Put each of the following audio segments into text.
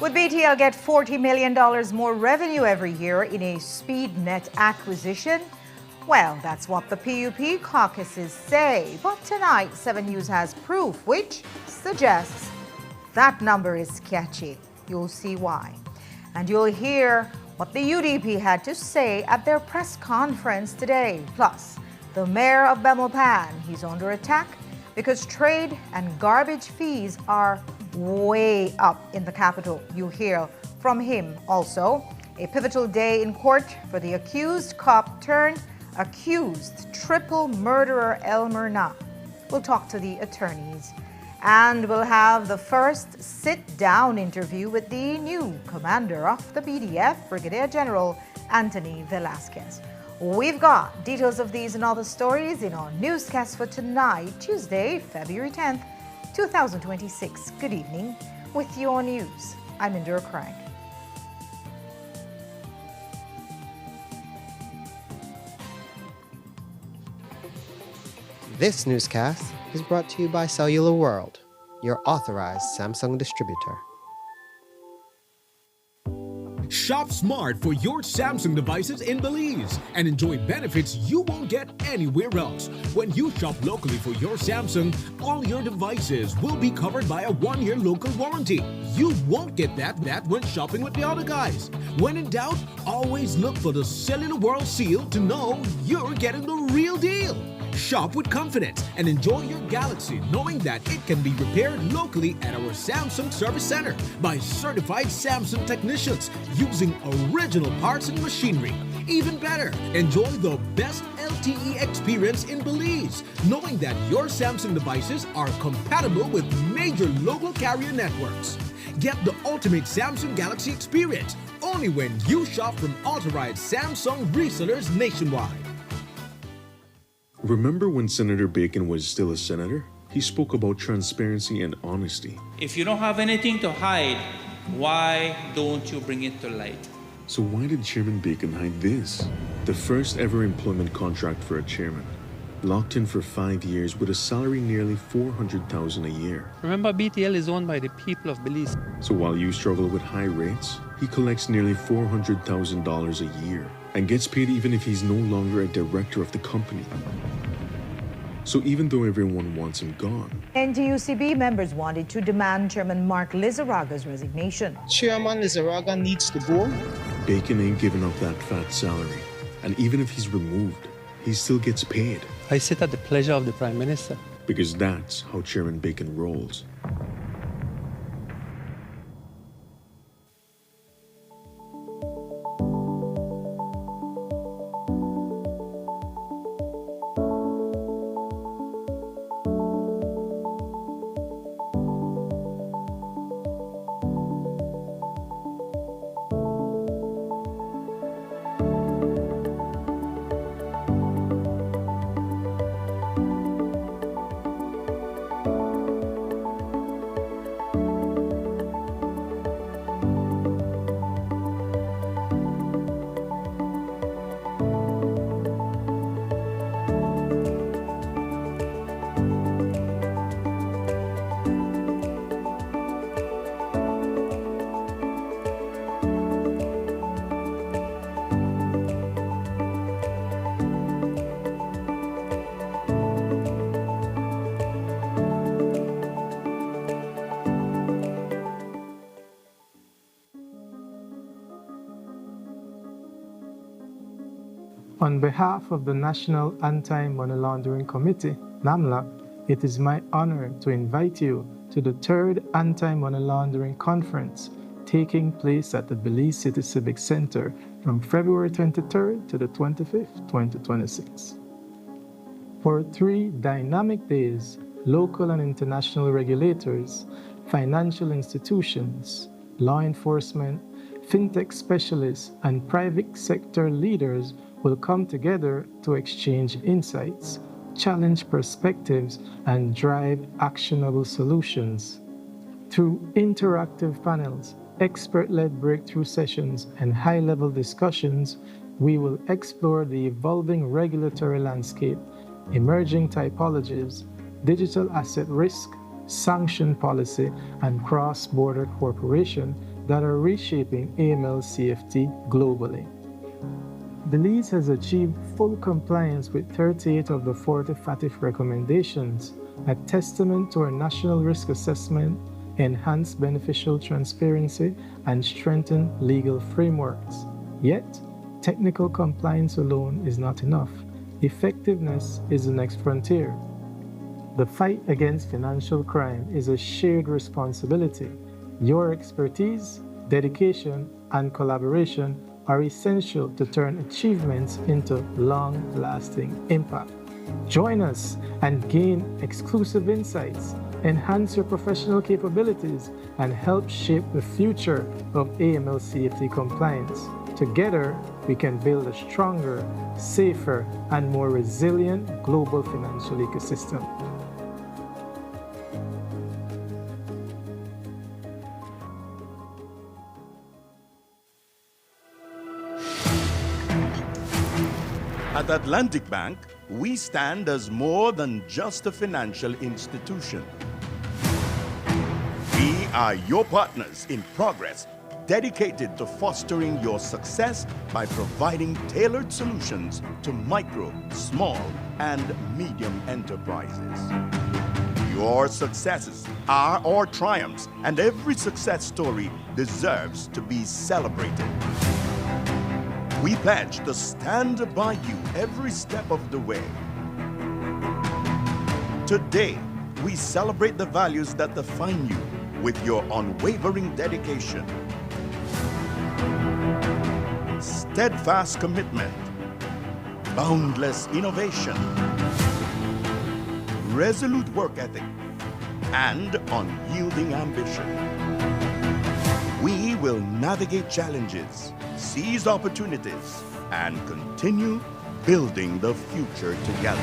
Would BTL get $40 million more revenue every year in a SpeedNet acquisition? Well, that's what the PUP caucuses say. But tonight, 7 News has proof which suggests that number is sketchy. You'll see why. And you'll hear what the UDP had to say at their press conference today. Plus, the mayor of Bemelpan, he's under attack because trade and garbage fees are way up in the capital. You hear from him also. A pivotal day in court for the accused cop turned accused triple murderer Elmer Na. We'll talk to the attorneys. And we'll have the first sit-down interview with the new commander of the BDF, Brigadier General Anthony Velasquez. We've got details of these and other stories in our newscast for tonight, Tuesday, February 10th, 2026. Good evening. With your news, I'm Indira Craig. This newscast is brought to you by Cellular World, your authorized Samsung distributor. Shop smart for your Samsung devices in Belize and enjoy benefits you won't get anywhere else. When you shop locally for your Samsung, all your devices will be covered by a 1-year local warranty. You won't get that when shopping with the other guys. When in doubt, always look for the Cellular World seal to know you're getting the real deal. Shop with confidence and enjoy your Galaxy knowing that it can be repaired locally at our Samsung Service Center by certified Samsung technicians using original parts and machinery. Even better, enjoy the best LTE experience in Belize, knowing that your Samsung devices are compatible with major local carrier networks. Get the ultimate Samsung Galaxy experience only when you shop from authorized Samsung resellers nationwide. Remember when Senator Bacon was still a senator? He spoke about transparency and honesty. If you don't have anything to hide, why don't you bring it to light? So why did Chairman Bacon hide this? The first ever employment contract for a chairman. Locked in for 5 years with a salary nearly $400,000 a year. Remember, BTL is owned by the people of Belize. So while you struggle with high rates, he collects nearly $400,000 a year and gets paid even if he's no longer a director of the company. So even though everyone wants him gone, NTUCB members wanted to demand Chairman Mark Lizarraga's resignation. Chairman Lizarraga needs to go. Bacon ain't giving up that fat salary. And even if he's removed, he still gets paid. I sit at the pleasure of the Prime Minister. Because that's how Chairman Bacon rolls. On behalf of the National Anti-Money Laundering Committee, NAMLA, it is my honor to invite you to the 3rd Anti-Money Laundering Conference taking place at the Belize City Civic Center from February 23rd to the 25th, 2026. For 3 dynamic days, local and international regulators, financial institutions, law enforcement, fintech specialists, and private sector leaders will come together to exchange insights, challenge perspectives, and drive actionable solutions. Through interactive panels, expert-led breakthrough sessions, and high-level discussions, we will explore the evolving regulatory landscape, emerging typologies, digital asset risk, sanction policy, and cross-border cooperation that are reshaping AML CFT globally. Belize has achieved full compliance with 38 of the 40 FATF recommendations, a testament to our national risk assessment, enhanced beneficial transparency, and strengthened legal frameworks. Yet, technical compliance alone is not enough. Effectiveness is the next frontier. The fight against financial crime is a shared responsibility. Your expertise, dedication, and collaboration are essential to turn achievements into long-lasting impact. Join us and gain exclusive insights, enhance your professional capabilities, and help shape the future of AML CFT compliance. Together, we can build a stronger, safer, and more resilient global financial ecosystem. At Atlantic Bank, we stand as more than just a financial institution. We are your partners in progress, dedicated to fostering your success by providing tailored solutions to micro, small, and medium enterprises. Your successes are our triumphs, and every success story deserves to be celebrated. We pledge to stand by you every step of the way. Today, we celebrate the values that define you with your unwavering dedication, steadfast commitment, boundless innovation, resolute work ethic, and unyielding ambition. We will navigate challenges, seize opportunities, and continue building the future together.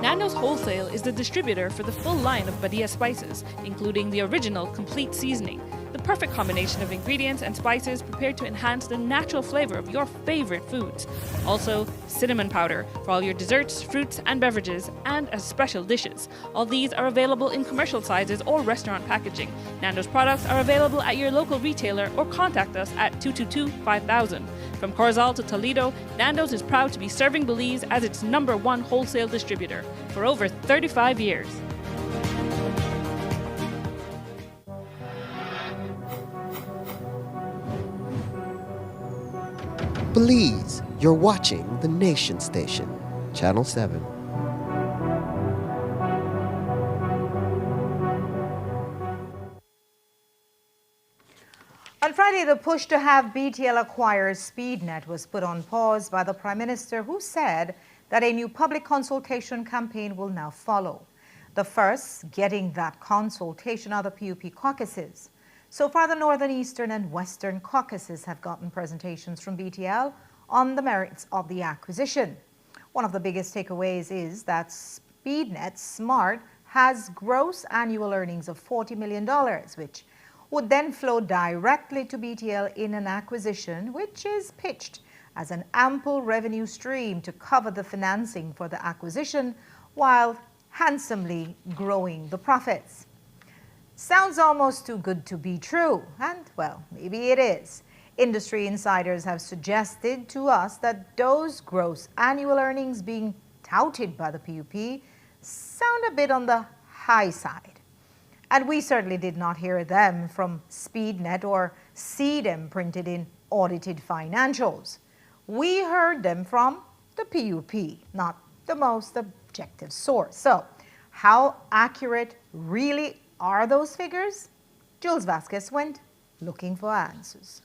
Nando's Wholesale is the distributor for the full line of Badia spices, including the original complete seasoning, the perfect combination of ingredients and spices prepared to enhance the natural flavor of your favorite foods. Also, cinnamon powder for all your desserts, fruits, and beverages, and as special dishes. All these are available in commercial sizes or restaurant packaging. Nando's products are available at your local retailer or contact us at 222-5000. From Corozal to Toledo, Nando's is proud to be serving Belize as its #1 wholesale distributor for over 35 years. Belize, you're watching the Nation Station, Channel 7. On Friday, the push to have BTL acquire SpeedNet was put on pause by the Prime Minister, who said that a new public consultation campaign will now follow. The first getting that consultation are the PUP caucuses. So far, the Northern, Eastern, and Western caucuses have gotten presentations from BTL on the merits of the acquisition. One of the biggest takeaways is that SpeedNet Smart has gross annual earnings of $40 million, which would then flow directly to BTL in an acquisition, which is pitched as an ample revenue stream to cover the financing for the acquisition while handsomely growing the profits. Sounds almost too good to be true, and well, maybe it is. Industry insiders have suggested to us that those gross annual earnings being touted by the PUP sound a bit on the high side. And we certainly did not hear them from SpeedNet or see them printed in audited financials. We heard them from the PUP, not the most objective source. So, how accurate really are those figures? Jules Vasquez went looking for answers.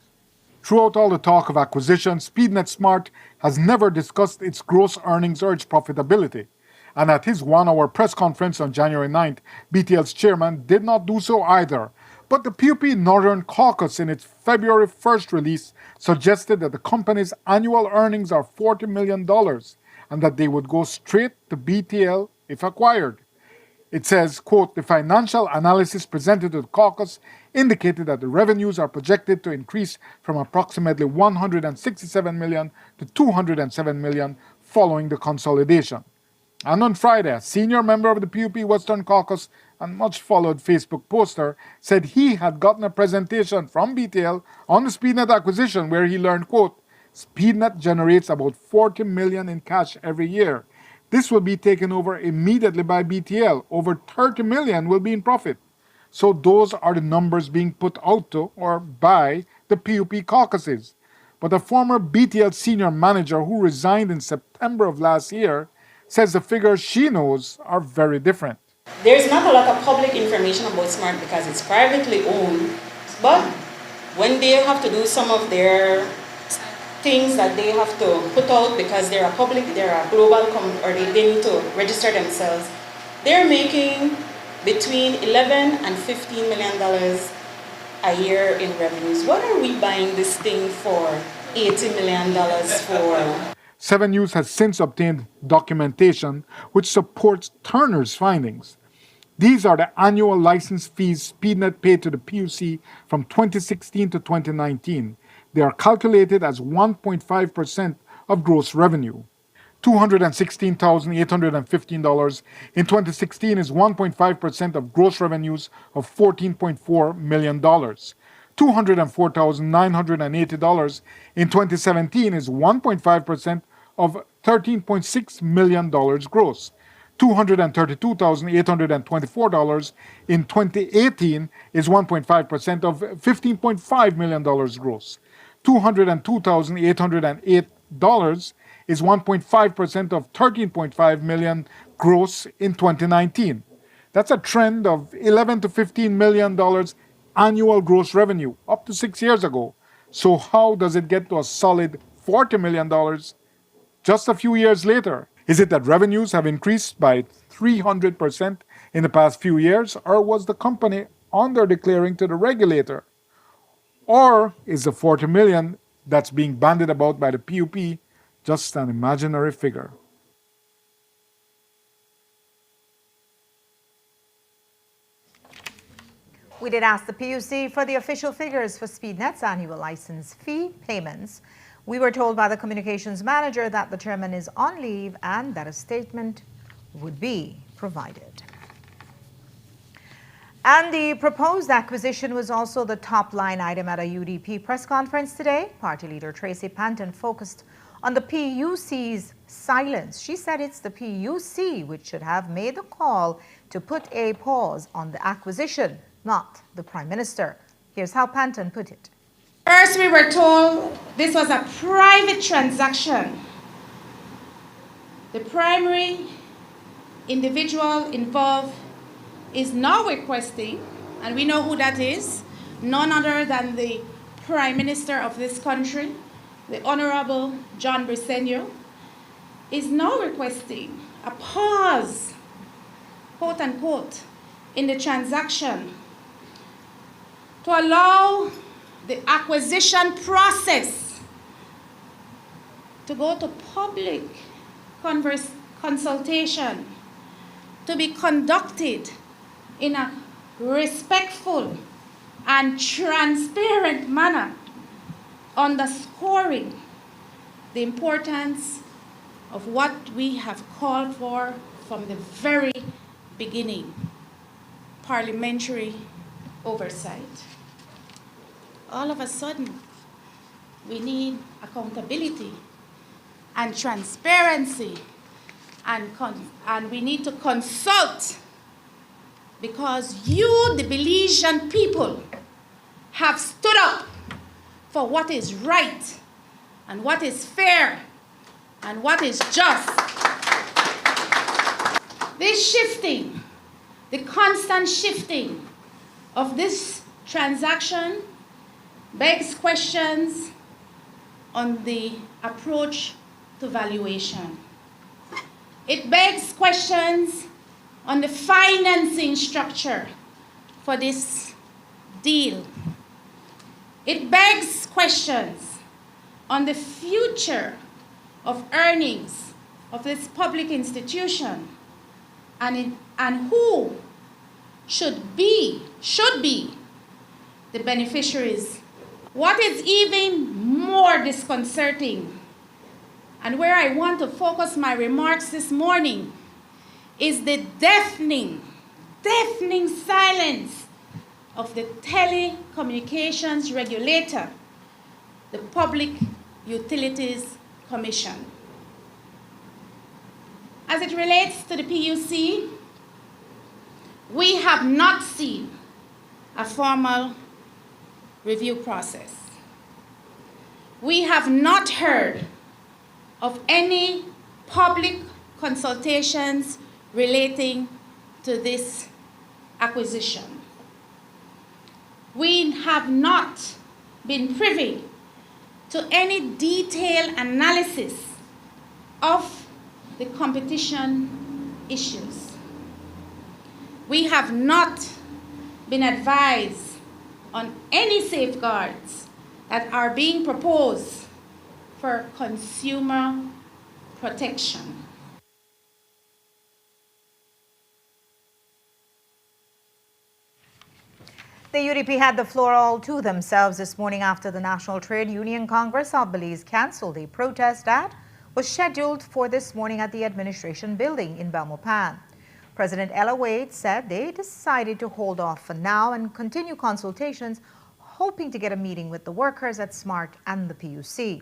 Throughout all the talk of acquisition, SpeedNet Smart has never discussed its gross earnings or its profitability. And at his 1-hour press conference on January 9th, BTL's chairman did not do so either. But the PUP Northern Caucus in its February 1st release suggested that the company's annual earnings are $40 million and that they would go straight to BTL if acquired. It says, quote, the financial analysis presented to the caucus indicated that the revenues are projected to increase from approximately $167 million to $207 million following the consolidation. And on Friday, a senior member of the PUP Western Caucus and much followed Facebook poster said he had gotten a presentation from BTL on the SpeedNet acquisition where he learned, quote, SpeedNet generates about $40 million in cash every year. This will be taken over immediately by BTL. Over $30 million will be in profit. So those are the numbers being put out to or by the PUP caucuses. But a former BTL senior manager who resigned in September of last year says the figures she knows are very different. There's not a lot of public information about Smart because it's privately owned, but when they have to do some of their things that they have to put out because they're a global or they need to register themselves, they're making between $11 and $15 million a year in revenues. What are we buying this thing for $80 million for? 7 News has since obtained documentation which supports Turner's findings. These are the annual license fees SpeedNet paid to the PUC from 2016 to 2019. They are calculated as 1.5% of gross revenue. $216,815 in 2016 is 1.5% of gross revenues of $14.4 million. $204,980 in 2017 is 1.5% of $13.6 million gross. $232,824 in 2018 is 1.5% of $15.5 million gross. $202,808 is 1.5% of $13.5 million gross in 2019. That's a trend of $11 to $15 million annual gross revenue up to 6 years ago. So how does it get to a solid $40 million just a few years later? Is it that revenues have increased by 300% in the past few years, or was the company under-declaring to the regulator? Or is the $40 million that's being bandied about by the PUP just an imaginary figure? We did ask the PUC for the official figures for SpeedNet's annual license fee payments. We were told by the communications manager that the chairman is on leave and that a statement would be provided. And the proposed acquisition was also the top line item at a UDP press conference today. Party leader Tracy Panton focused on the PUC's silence. She said it's the PUC which should have made the call to put a pause on the acquisition, not the Prime Minister. Here's how Panton put it. First, we were told this was a private transaction. The primary individual involved is now requesting, and we know who that is, none other than the Prime Minister of this country, the Honorable John Briceño, is now requesting a pause, quote unquote, in the transaction to allow the acquisition process to go to public consultation, to be conducted in a respectful and transparent manner, underscoring the importance of what we have called for from the very beginning, parliamentary oversight. All of a sudden, we need accountability and transparency, and we need to consult, because you, the Belizean people, have stood up for what is right and what is fair and what is just. This shifting, the constant shifting of this transaction begs questions on the approach to valuation. It begs questions on the financing structure for this deal. It begs questions on the future of earnings of this public institution and who should be the beneficiaries. What is even more disconcerting, and where I want to focus my remarks this morning, is the deafening silence of the telecommunications regulator, the Public Utilities Commission. As it relates to the PUC, we have not seen a formal review process. We have not heard of any public consultations relating to this acquisition. We have not been privy to any detailed analysis of the competition issues. We have not been advised on any safeguards that are being proposed for consumer protection. The UDP had the floor all to themselves this morning after the National Trade Union Congress of Belize cancelled a protest that was scheduled for this morning at the administration building in Belmopan. President Ella Wade said they decided to hold off for now and continue consultations, hoping to get a meeting with the workers at SMART and the PUC.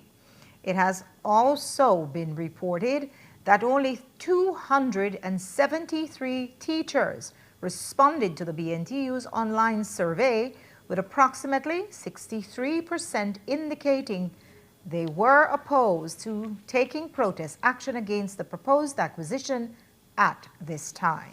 It has also been reported that only 273 teachers responded to the BNTU's online survey, with approximately 63% indicating they were opposed to taking protest action against the proposed acquisition at this time.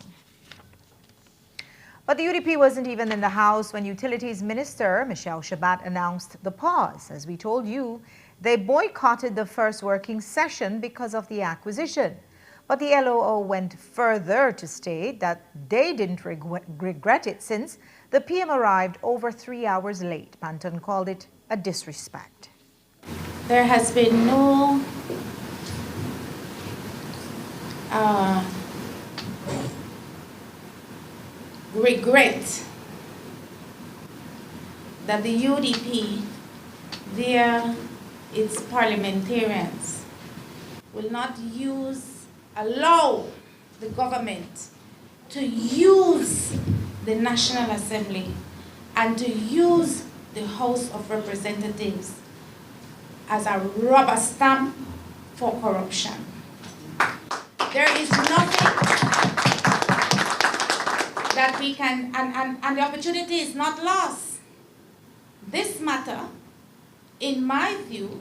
But the UDP wasn't even in the House when Utilities Minister Michelle Shabat announced the pause. As we told you, they boycotted the first working session because of the acquisition. But the LOO went further to state that they didn't regret it since the PM arrived over 3 hours late. Panton called it a disrespect. There has been no regret that the UDP, via its parliamentarians, will not allow the government to use the National Assembly and to use the House of Representatives as a rubber stamp for corruption. There is nothing that we can, and the opportunity is not lost. This matter, in my view,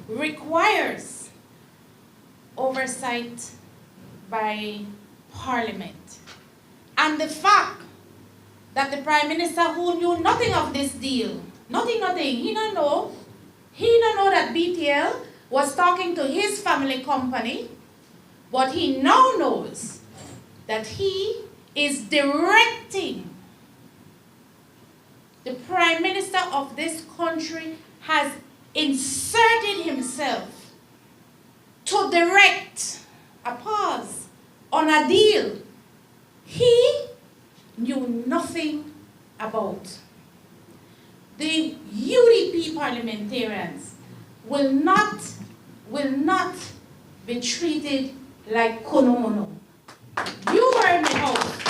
requires oversight by Parliament. And the fact that the Prime Minister, who knew nothing of this deal, nothing, he don't know that BTL was talking to his family company, but he now knows that he is directing the Prime Minister of this country has inserted himself to direct a pause on a deal he knew nothing about. The UDP parliamentarians will not be treated like Konomono. You were in the House.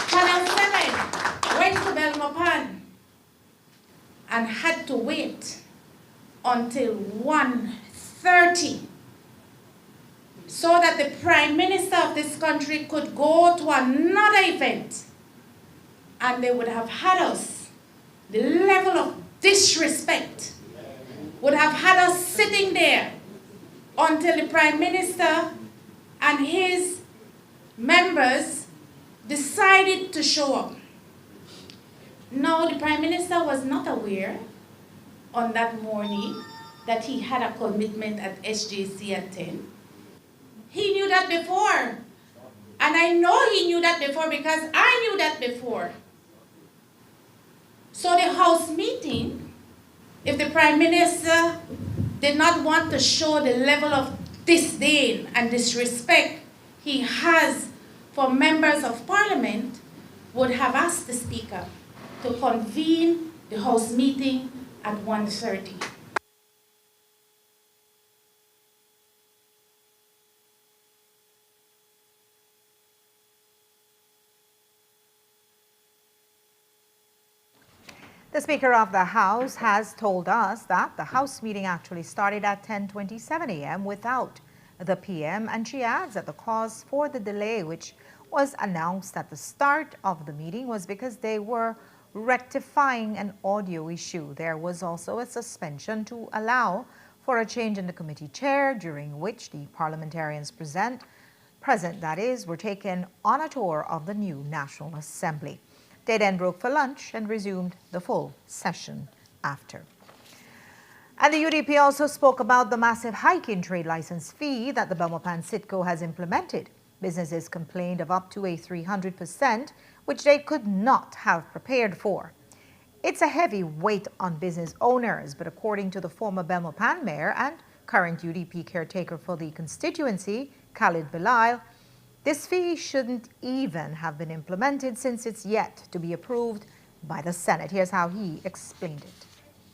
Channel 7 went to Belmopan and had to wait until 1:30 so that the Prime Minister of this country could go to another event, and they would have had us, the level of disrespect, would have had us sitting there until the Prime Minister and his members decided to show up. No, the Prime Minister was not aware on that morning that he had a commitment at SJC at 10. He knew that before. And I know he knew that before because I knew that before. So the House meeting, if the Prime Minister did not want to show the level of disdain and disrespect he has for members of Parliament, would have asked the Speaker to convene the House meeting at 1:30. The Speaker of the House has told us that the House meeting actually started at 10:27 a.m. without the PM, and she adds that the cause for the delay, which was announced at the start of the meeting, was because they were rectifying an audio issue. There was also a suspension to allow for a change in the committee chair, during which the parliamentarians present that is, were taken on a tour of the new National Assembly. They then broke for lunch and resumed the full session after. And the UDP also spoke about the massive hike in trade license fee that the Belmopan Sitco has implemented. Businesses complained of up to a 300%, which they could not have prepared for. It's a heavy weight on business owners, but according to the former Belmopan mayor and current UDP caretaker for the constituency, Khalid Bilal, this fee shouldn't even have been implemented since it's yet to be approved by the Senate. Here's how he explained it.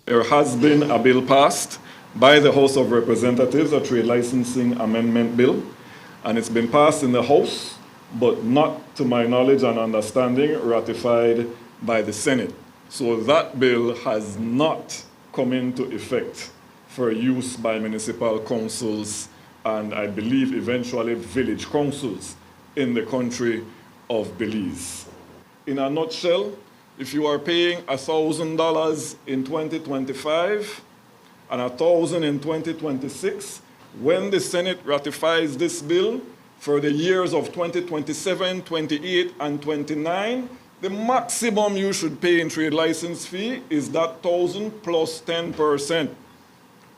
There has been a bill passed by the House of Representatives, a trade licensing amendment bill, and it's been passed in the House, but not, to my knowledge and understanding, ratified by the Senate. So that bill has not come into effect for use by municipal councils and I believe eventually village councils in the country of Belize. In a nutshell, if you are paying $1,000 in 2025 and $1,000 in 2026, when the Senate ratifies this bill for the years of 2027, 28, and 29, the maximum you should pay in trade license fee is that $1,000 plus 10%.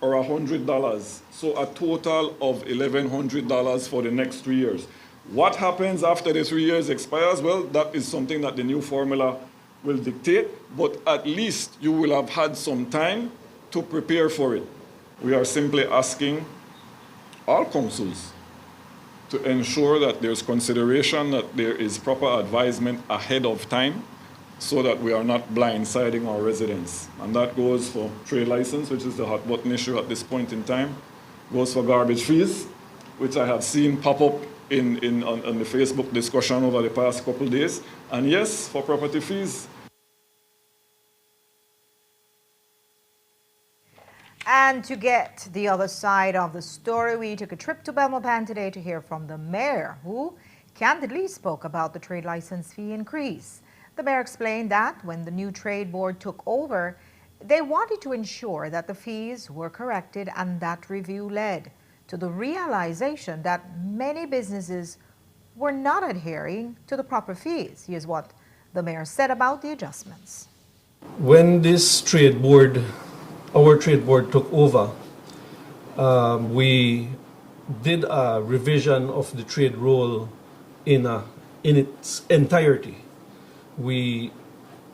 Or $100, so a total of $1,100 for the next 3 years. What happens after the 3 years expires? Well, that is something that the new formula will dictate, but at least you will have had some time to prepare for it. We are simply asking all councils to ensure that there's consideration, that there is proper advisement ahead of time, so that we are not blindsiding our residents. And that goes for trade license, which is the hot button issue at this point in time. Goes for garbage fees, which I have seen pop up on the Facebook discussion over the past couple of days. And yes, for property fees. And to get the other side of the story, we took a trip to Belmopan today to hear from the mayor, who candidly spoke about the trade license fee increase. The mayor explained that when the new trade board took over, they wanted to ensure that the fees were corrected, and that review led to the realization that many businesses were not adhering to the proper fees. Here's what the mayor said about the adjustments. When this trade board, our trade board took over, we did a revision of the trade roll in its entirety. We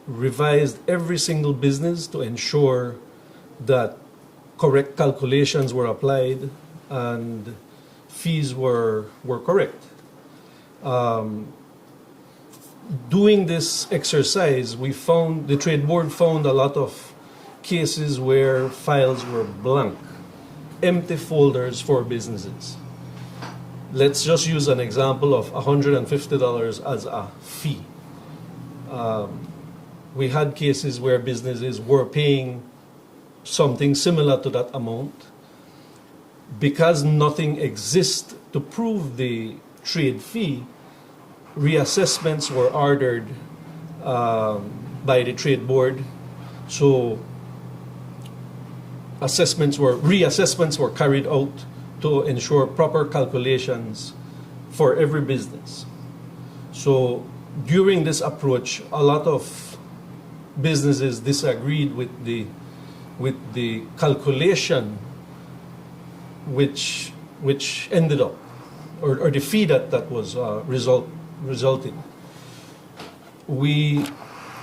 revised every single business to ensure that correct calculations were applied and fees were correct. Doing this exercise, the trade board found a lot of cases where files were blank, empty folders for businesses. Let's just use an example of $150 as a fee. We had cases where businesses were paying something similar to that amount. Because nothing exists to prove the trade fee, reassessments were ordered by the trade board. So reassessments were carried out to ensure proper calculations for every business. So during this approach, a lot of businesses disagreed with the calculation which ended up, or the fee that was resulting. We,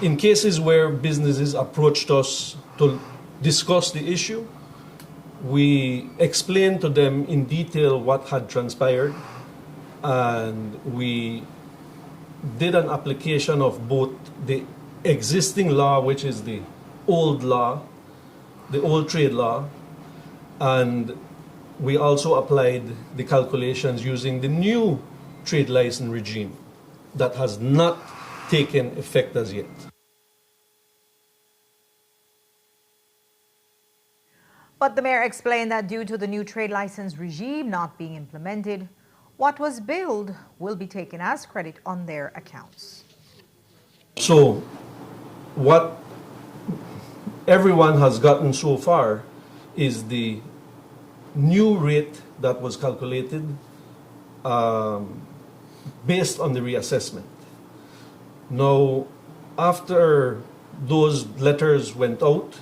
in cases where businesses approached us to discuss the issue, we explained to them in detail what had transpired, and we did an application of both the existing law, which is the old law, the old trade law, and we also applied the calculations using the new trade license regime that has not taken effect as yet. But the mayor explained that due to the new trade license regime not being implemented, what was billed will be taken as credit on their accounts. So what everyone has gotten so far is the new rate that was calculated based on the reassessment. Now, after those letters went out,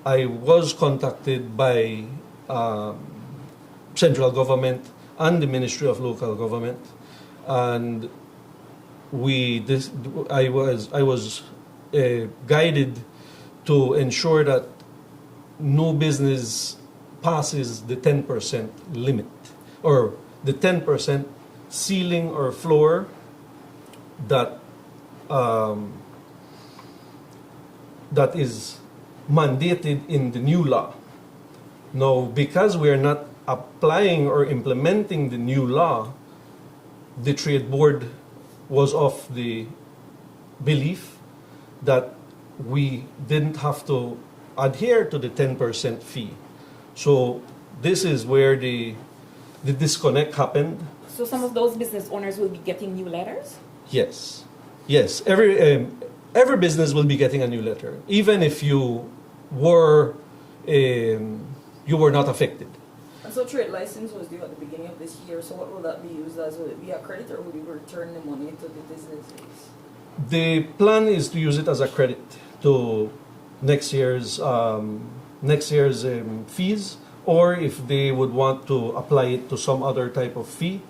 I was contacted by central government and the Ministry of Local Government, and I was guided to ensure that no business passes the 10% limit or the 10% ceiling or floor that that is mandated in the new law. Now, because we are not applying or implementing the new law, the Trade Board was of the belief that we didn't have to adhere to the 10% fee. So this is where the disconnect happened. So some of those business owners will be getting new letters? Yes. Yes. Every business will be getting a new letter, even if you were not affected. And so trade license was due at the beginning of this year. So what will that be used as? Will it be a credit, or will you return the money to the businesses? The plan is to use it as a credit to next year's fees, or if they would want to apply it to some other type of fee,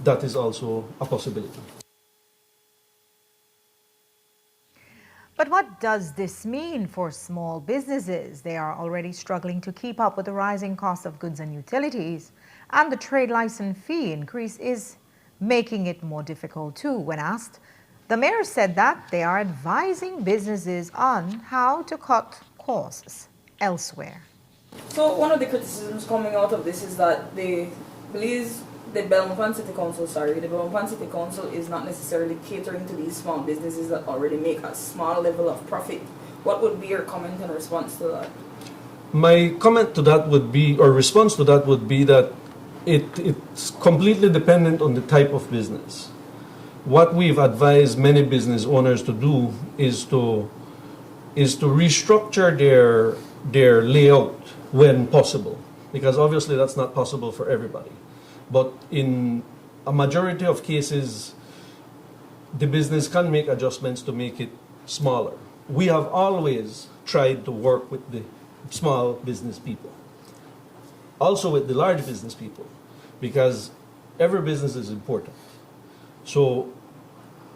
that is also a possibility. But what does this mean for small businesses? They are already struggling to keep up with the rising cost of goods and utilities, and the trade license fee increase is making it more difficult too. When asked, the mayor said that they are advising businesses on how to cut costs elsewhere. So one of the criticisms coming out of this is that the Belmopan City Council is not necessarily catering to these small businesses that already make a small level of profit. What would be your comment in response to that? My comment to that would be, or response to that would be, that it's completely dependent on the type of business. What we've advised many business owners to do is to restructure their layout when possible, because obviously that's not possible for everybody. But in a majority of cases, the business can make adjustments to make it smaller. We have always tried to work with the small business people, also with the large business people, because every business is important. So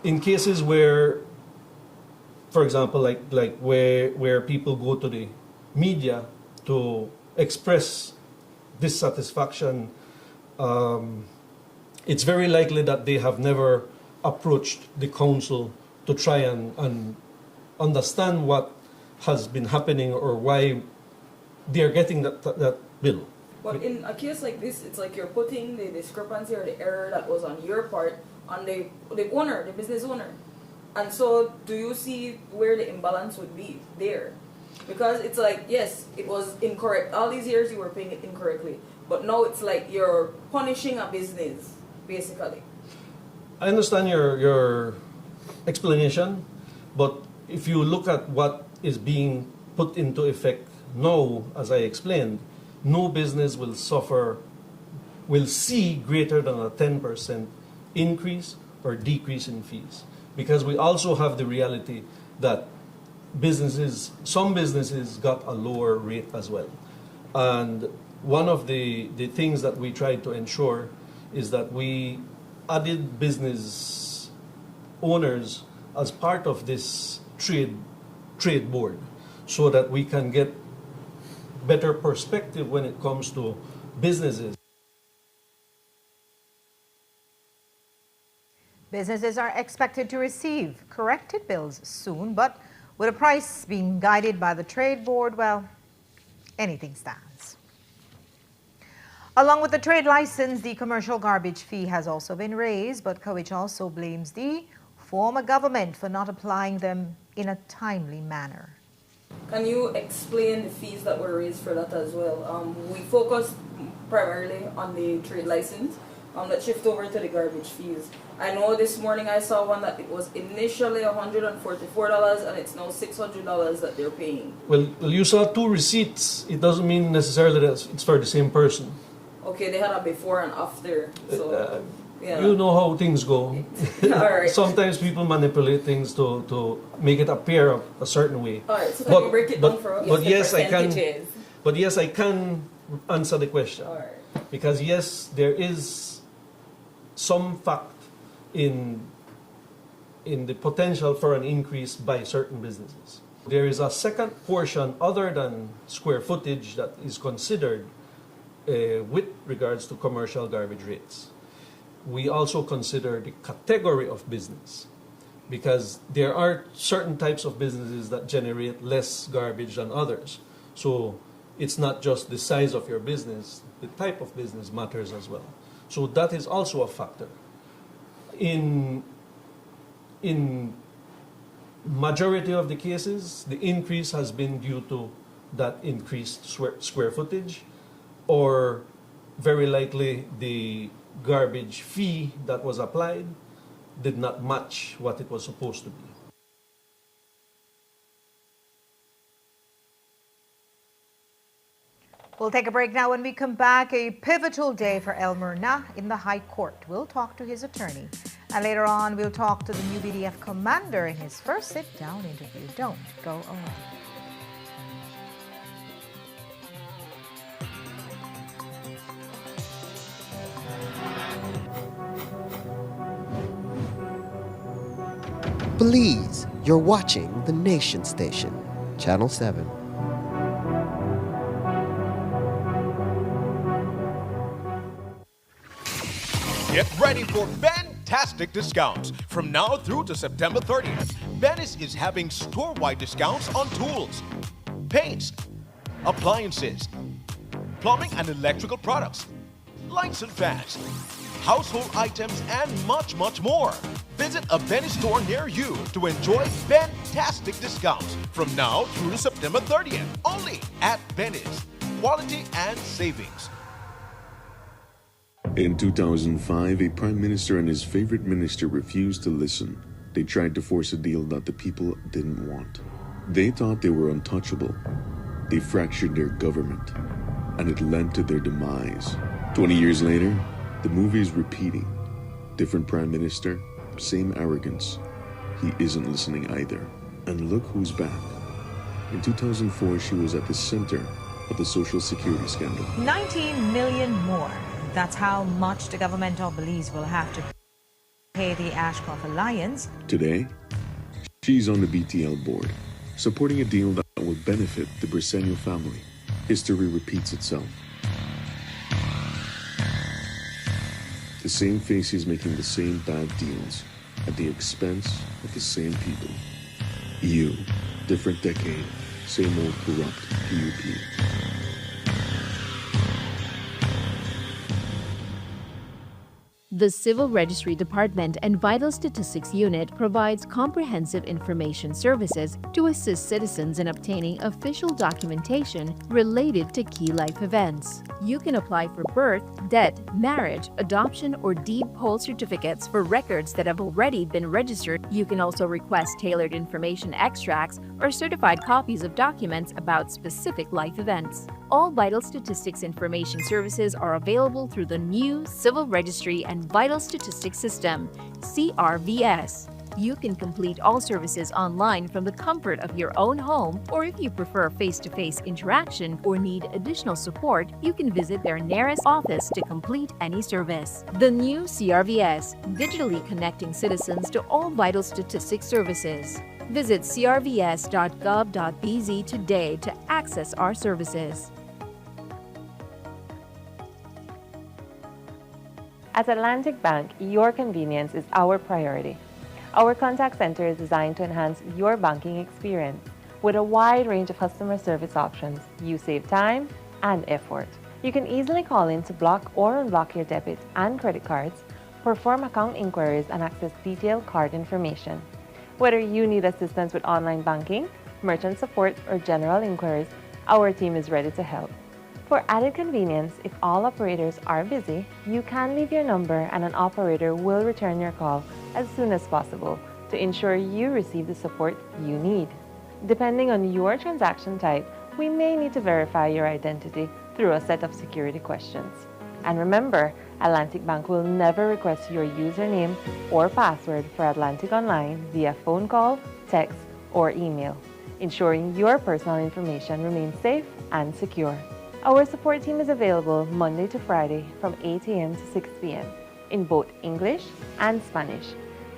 in cases where, for example, like where people go to the media to express dissatisfaction, it's very likely that they have never approached the council to try and understand what has been happening or why they are getting that bill. But in a case like this, it's like you're putting the discrepancy or the error that was on your part on the owner, the business owner. And so do you see where the imbalance would be there? Because it's like, yes, it was incorrect. All these years you were paying it incorrectly. But now it's like you're punishing a business, basically. I understand your explanation, but if you look at what is being put into effect now, as I explained, no business will see greater than a 10% increase or decrease in fees. Because we also have the reality that some businesses got a lower rate as well. And one of the things that we tried to ensure is that we added business owners as part of this trade board, so that we can get better perspective when it comes to businesses. Businesses are expected to receive corrected bills soon, but with a price being guided by the trade board, well, anything stands. Along with the trade license, the commercial garbage fee has also been raised, but Kowich also blames the former government for not applying them in a timely manner. Can you explain the fees that were raised for that as well? We focused primarily on the trade license. Let's shift over to the garbage fees. I know this morning I saw one that it was initially $144 and it's now $600 that they're paying. Well, you saw two receipts. It doesn't mean necessarily that it's for the same person. Okay, they had a before and after. So, yeah. You know how things go. All right. Sometimes people manipulate things to make it appear a certain way. All right, so can you break it down for us? But yes, I can. But yes, I can answer the question. All right. Because yes, there is some fact in the potential for an increase by certain businesses. There is a second portion other than square footage that is considered with regards to commercial garbage rates. We also consider the category of business, because there are certain types of businesses that generate less garbage than others. So it's not just the size of your business, the type of business matters as well. So that is also a factor. In majority of the cases, the increase has been due to that increased square footage, or very likely the garbage fee that was applied did not match what it was supposed to be. We'll take a break now. When we come back, a pivotal day for Elmer Nah in the High Court. We'll talk to his attorney. And later on, we'll talk to the new BDF commander in his first sit-down interview. Don't go away. Belize, you're watching the Nation Station, Channel 7. Get ready for fantastic discounts from now through to September 30th. Venice is having store-wide discounts on tools, paints, appliances, plumbing and electrical products, lights and fans, household items, and much, much more. Visit a Venice store near you to enjoy fantastic discounts from now through to September 30th. Only at Venice. Quality and savings. In 2005, a prime minister and his favorite minister refused to listen. They tried to force a deal that the people didn't want. They thought they were untouchable. They fractured their government, and it led to their demise. 20 years later, the movie is repeating. Different prime minister, same arrogance. He isn't listening either. And look who's back. In 2004, she was at the center of the Social Security scandal. 19 million more. That's how much the government of Belize will have to pay the Ashcroft Alliance. Today, she's on the BTL board, supporting a deal that will benefit the Briceño family. History repeats itself. The same faces making the same bad deals at the expense of the same people. You, different decade, same old corrupt PUP. The Civil Registry Department and Vital Statistics Unit provides comprehensive information services to assist citizens in obtaining official documentation related to key life events. You can apply for birth, death, marriage, adoption, or deed poll certificates for records that have already been registered. You can also request tailored information extracts or certified copies of documents about specific life events. All Vital Statistics information services are available through the new Civil Registry and Vital Statistics System, CRVS. You can complete all services online from the comfort of your own home, or if you prefer face-to-face interaction or need additional support, you can visit their nearest office to complete any service. The new CRVS, digitally connecting citizens to all vital statistics services. Visit crvs.gov.bz today to access our services. At Atlantic Bank, your convenience is our priority. Our contact center is designed to enhance your banking experience. With a wide range of customer service options, you save time and effort. You can easily call in to block or unblock your debit and credit cards, perform account inquiries, and access detailed card information. Whether you need assistance with online banking, merchant support, or general inquiries, our team is ready to help. For added convenience, if all operators are busy, you can leave your number and an operator will return your call as soon as possible to ensure you receive the support you need. Depending on your transaction type, we may need to verify your identity through a set of security questions. And remember, Atlantic Bank will never request your username or password for Atlantic Online via phone call, text, or email, ensuring your personal information remains safe and secure. Our support team is available Monday to Friday from 8 a.m. to 6 p.m. in both English and Spanish.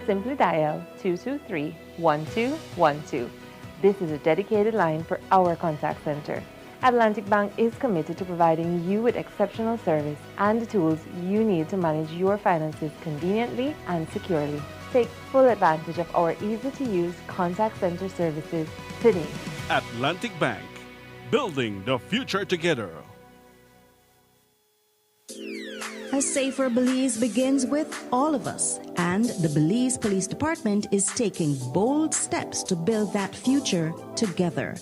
Simply dial 223-1212. This is a dedicated line for our contact center. Atlantic Bank is committed to providing you with exceptional service and the tools you need to manage your finances conveniently and securely. Take full advantage of our easy-to-use contact center services today. Atlantic Bank, building the future together. A safer Belize begins with all of us, and the Belize Police Department is taking bold steps to build that future together.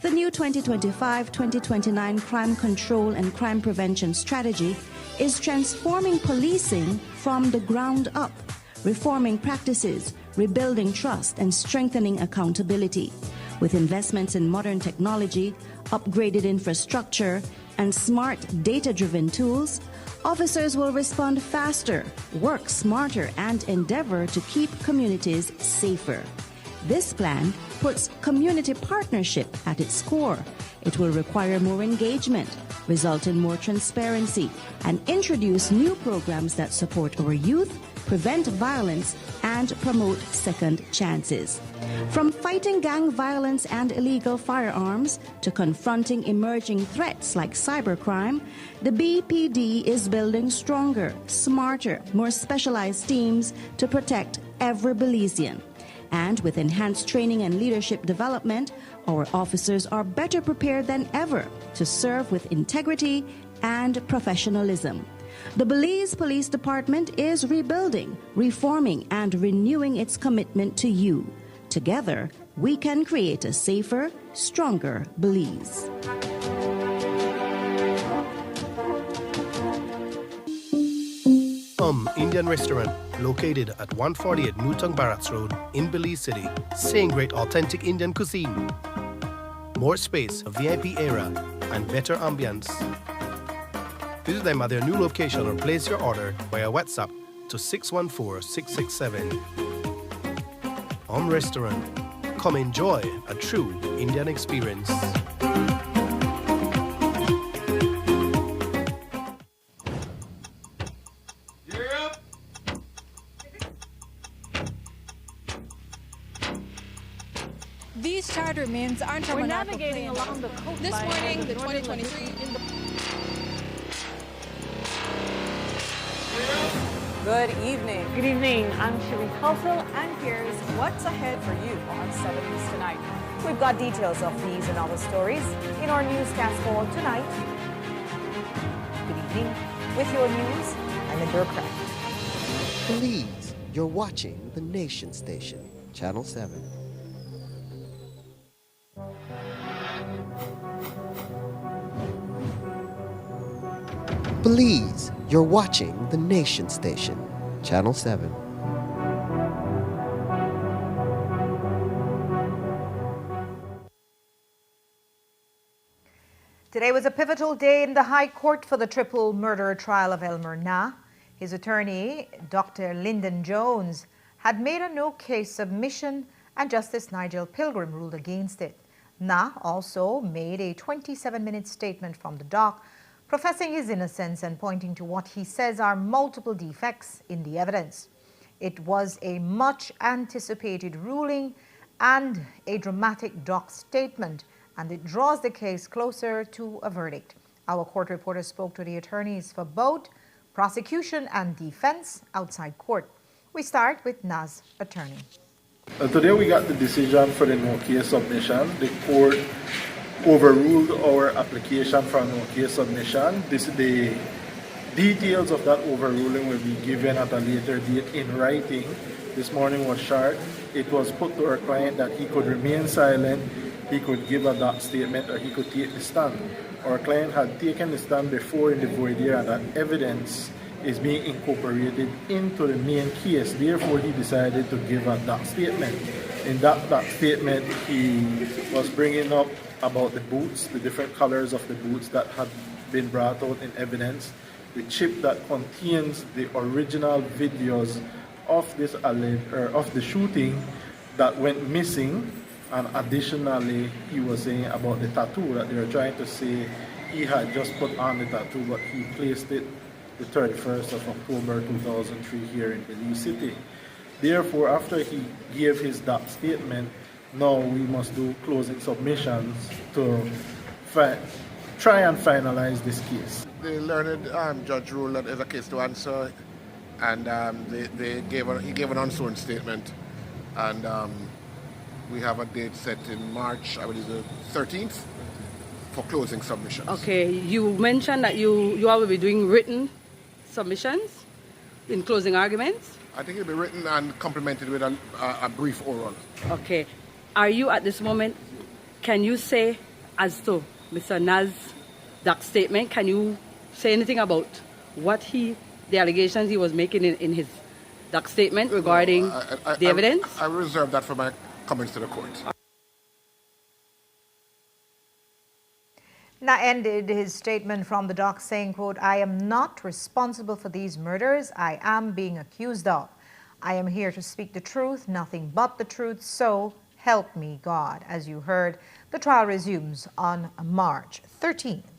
The new 2025-2029 Crime Control and Crime Prevention Strategy is transforming policing from the ground up, reforming practices, rebuilding trust, and strengthening accountability. With investments in modern technology, upgraded infrastructure, and smart data-driven tools, officers will respond faster, work smarter, and endeavor to keep communities safer. This plan puts community partnership at its core. It will require more engagement, result in more transparency, and introduce new programs that support our youth, prevent violence, and promote second chances. From fighting gang violence and illegal firearms to confronting emerging threats like cybercrime, the BPD is building stronger, smarter, more specialized teams to protect every Belizean. And with enhanced training and leadership development, our officers are better prepared than ever to serve with integrity and professionalism. The Belize Police Department is rebuilding, reforming, and renewing its commitment to you. Together, we can create a safer, stronger Belize. Indian restaurant located at 148 Newton Barracks Road in Belize City, saying great authentic Indian cuisine. More space, a VIP area, and better ambience. Visit them at their new location or place your order via WhatsApp to 614-667. Restaurant. Come enjoy a true Indian experience. These charter means aren't We're navigating along the coast. This morning, the 2023 Good evening. Good evening. I'm Shireen Halsell, And here's what's ahead for you on 7 News Tonight. We've got details of these and other stories in our newscast for tonight. Good evening. With your news, I'm Indra Craig. Please, you're watching the Nation Station, Channel 7. Please, you're watching the Nation Station, Channel 7. Today was a pivotal day in the High Court for the triple murder trial of Elmer Na. His attorney, Dr. Lyndon Jones, had made a no-case submission and Justice Nigel Pilgrim ruled against it. Na also made a 27-minute statement from the dock, professing his innocence and pointing to what he says are multiple defects in the evidence. It was a much-anticipated ruling and a dramatic dock statement, and it draws the case closer to a verdict. Our court reporter spoke to the attorneys for both prosecution and defense outside court. We start with Na's attorney. Today we got the decision for the no-case submission. The court overruled our application for a no-case submission. The details of that overruling will be given at a later date in writing. This morning was short. It was put to our client that he could remain silent he could give a doc statement or he could take the stand. Our client had taken the stand before in the voir dire, and that evidence is being incorporated into the main case. Therefore, he decided to give a doc statement. In that doc statement, he was bringing up about the boots, the different colors of the boots that had been brought out in evidence, the chip that contains the original videos of this of the shooting that went missing, and additionally, he was saying about the tattoo that they were trying to say he had just put on the tattoo, but he placed it the 31st of October 2003 here in Belize City. Therefore, after he gave his doc statement, now we must do closing submissions to try and finalize this case. The learned judge ruled that there's a case to answer, and he gave an unsworn statement, and we have a date set in March, I believe the 13th, for closing submissions. Okay, you mentioned that you will be doing written submissions in closing arguments? I think it'll be written and complemented with a brief oral. Okay. Are you at this moment, can you say as to Mr. Naz's doc statement, can you say anything about what the allegations he was making in his doc statement regarding the evidence? I reserve that for my comments to the court. Now ended his statement from the dock saying, quote, "I am not responsible for these murders I am being accused of. I am here to speak the truth, nothing but the truth, so help me God." As you heard, the trial resumes on March 13th.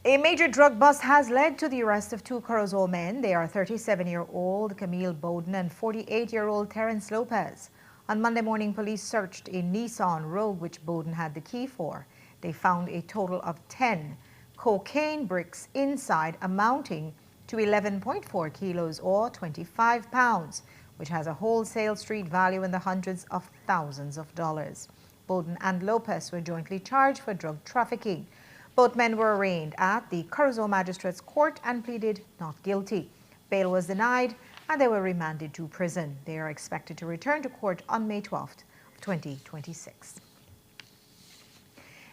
A major drug bust has led to the arrest of two Corozal men. They are 37-year-old Camille Bowden and 48-year-old Terence Lopez. On Monday morning, police searched a Nissan Rogue, which Bowden had the key for. They found a total of 10 cocaine bricks inside, amounting to 11.4 kilos or 25 pounds, which has a wholesale street value in the hundreds of thousands of dollars. Bowden and Lopez were jointly charged for drug trafficking. Both men were arraigned at the Corozal Magistrates Court and pleaded not guilty. Bail was denied and they were remanded to prison. They are expected to return to court on May 12th, 2026.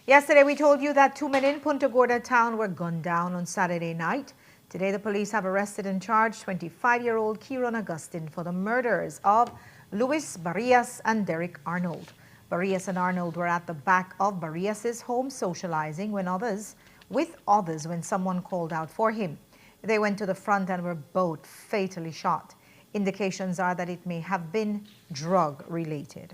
Yesterday, we told you that two men in Punta Gorda town were gunned down on Saturday night. Today, the police have arrested and charged 25-year-old Kieron Augustin for the murders of Luis Barrias and Derek Arnold. Barrias and Arnold were at the back of Barrias's home socializing with others when someone called out for him. They went to the front and were both fatally shot. Indications are that it may have been drug-related.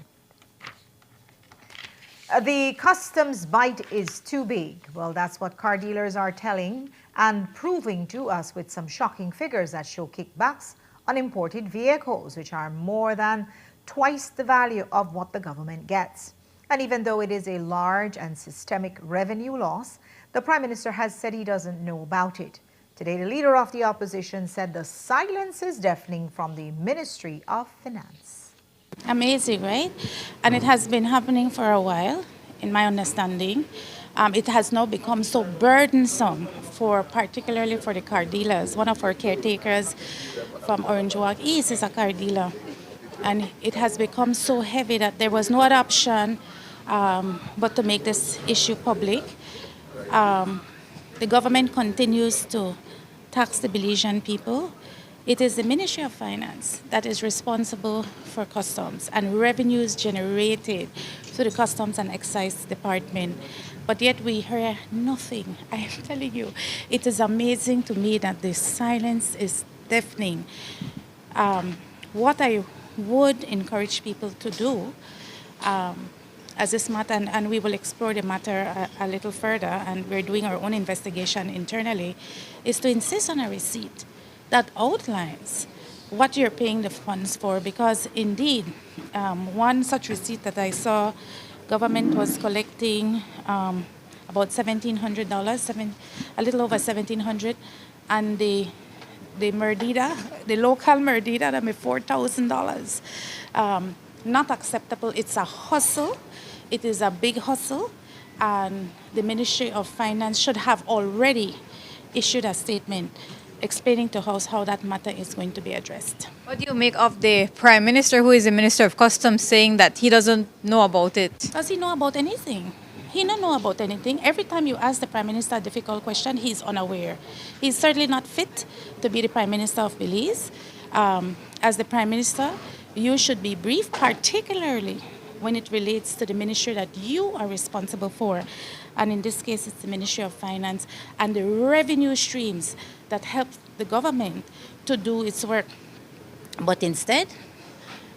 The customs bite is too big. Well, that's what car dealers are telling and proving to us with some shocking figures that show kickbacks on imported vehicles, which are more than twice the value of what the government gets. And even though it is a large and systemic revenue loss, the Prime Minister has said he doesn't know about it. Today, the leader of the opposition said the silence is deafening from the Ministry of Finance. Amazing, right? And it has been happening for a while, in my understanding. It has now become so burdensome particularly for the car dealers. One of our caretakers from Orange Walk East is a car dealer. And it has become so heavy that there was no other option but to make this issue public. The government continues to tax the Belizean people. It is the Ministry of Finance that is responsible for customs and revenues generated through the Customs and Excise Department. But yet we hear nothing. I am telling you, it is amazing to me that this silence is deafening. What I would encourage people to do as this matter, and we will explore the matter a little further, and we're doing our own investigation internally, is to insist on a receipt that outlines what you're paying the funds for, because indeed, one such receipt that I saw, government was collecting about $1,700, a little over $1,700, and the Merdida, the local Merdida, that made $4,000. Not acceptable. It's a hustle. It is a big hustle, and the Ministry of Finance should have already issued a statement explaining to us how that matter is going to be addressed. What do you make of the Prime Minister, who is the Minister of Customs, saying that he doesn't know about it? Does he know about anything? He don't know about anything. Every time you ask the Prime Minister a difficult question, he's unaware. He's certainly not fit to be the Prime Minister of Belize. As the Prime Minister, you should be briefed, particularly when it relates to the ministry that you are responsible for. And in this case, it's the Ministry of Finance and the revenue streams that help the government to do its work. But instead,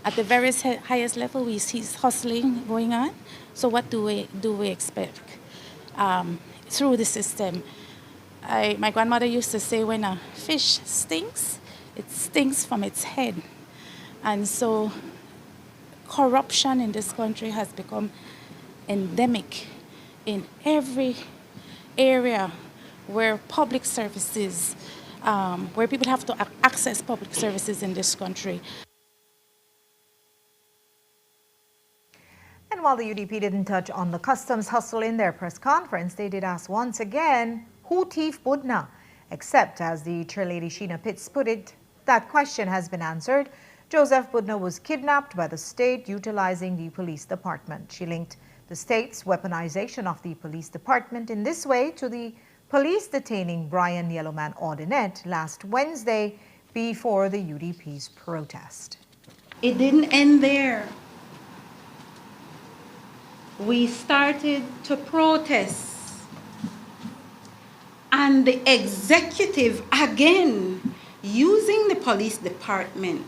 at the very highest level, we see hustling going on. So what do we expect through the system? My grandmother used to say, when a fish stinks, it stinks from its head. And so corruption in this country has become endemic in every area where public services, where people have to access public services in this country. And while the UDP didn't touch on the customs hustle in their press conference, they did ask once again, who thief Budna? Except, as the chairlady Sheena Pitts put it, that question has been answered. Joseph Budna was kidnapped by the state utilizing the police department. She linked the state's weaponization of the police department in this way to the police detaining Brian Yellowman Ordinette last Wednesday before the UDP's protest. It didn't end there. We started to protest. And the executive, again, using the police department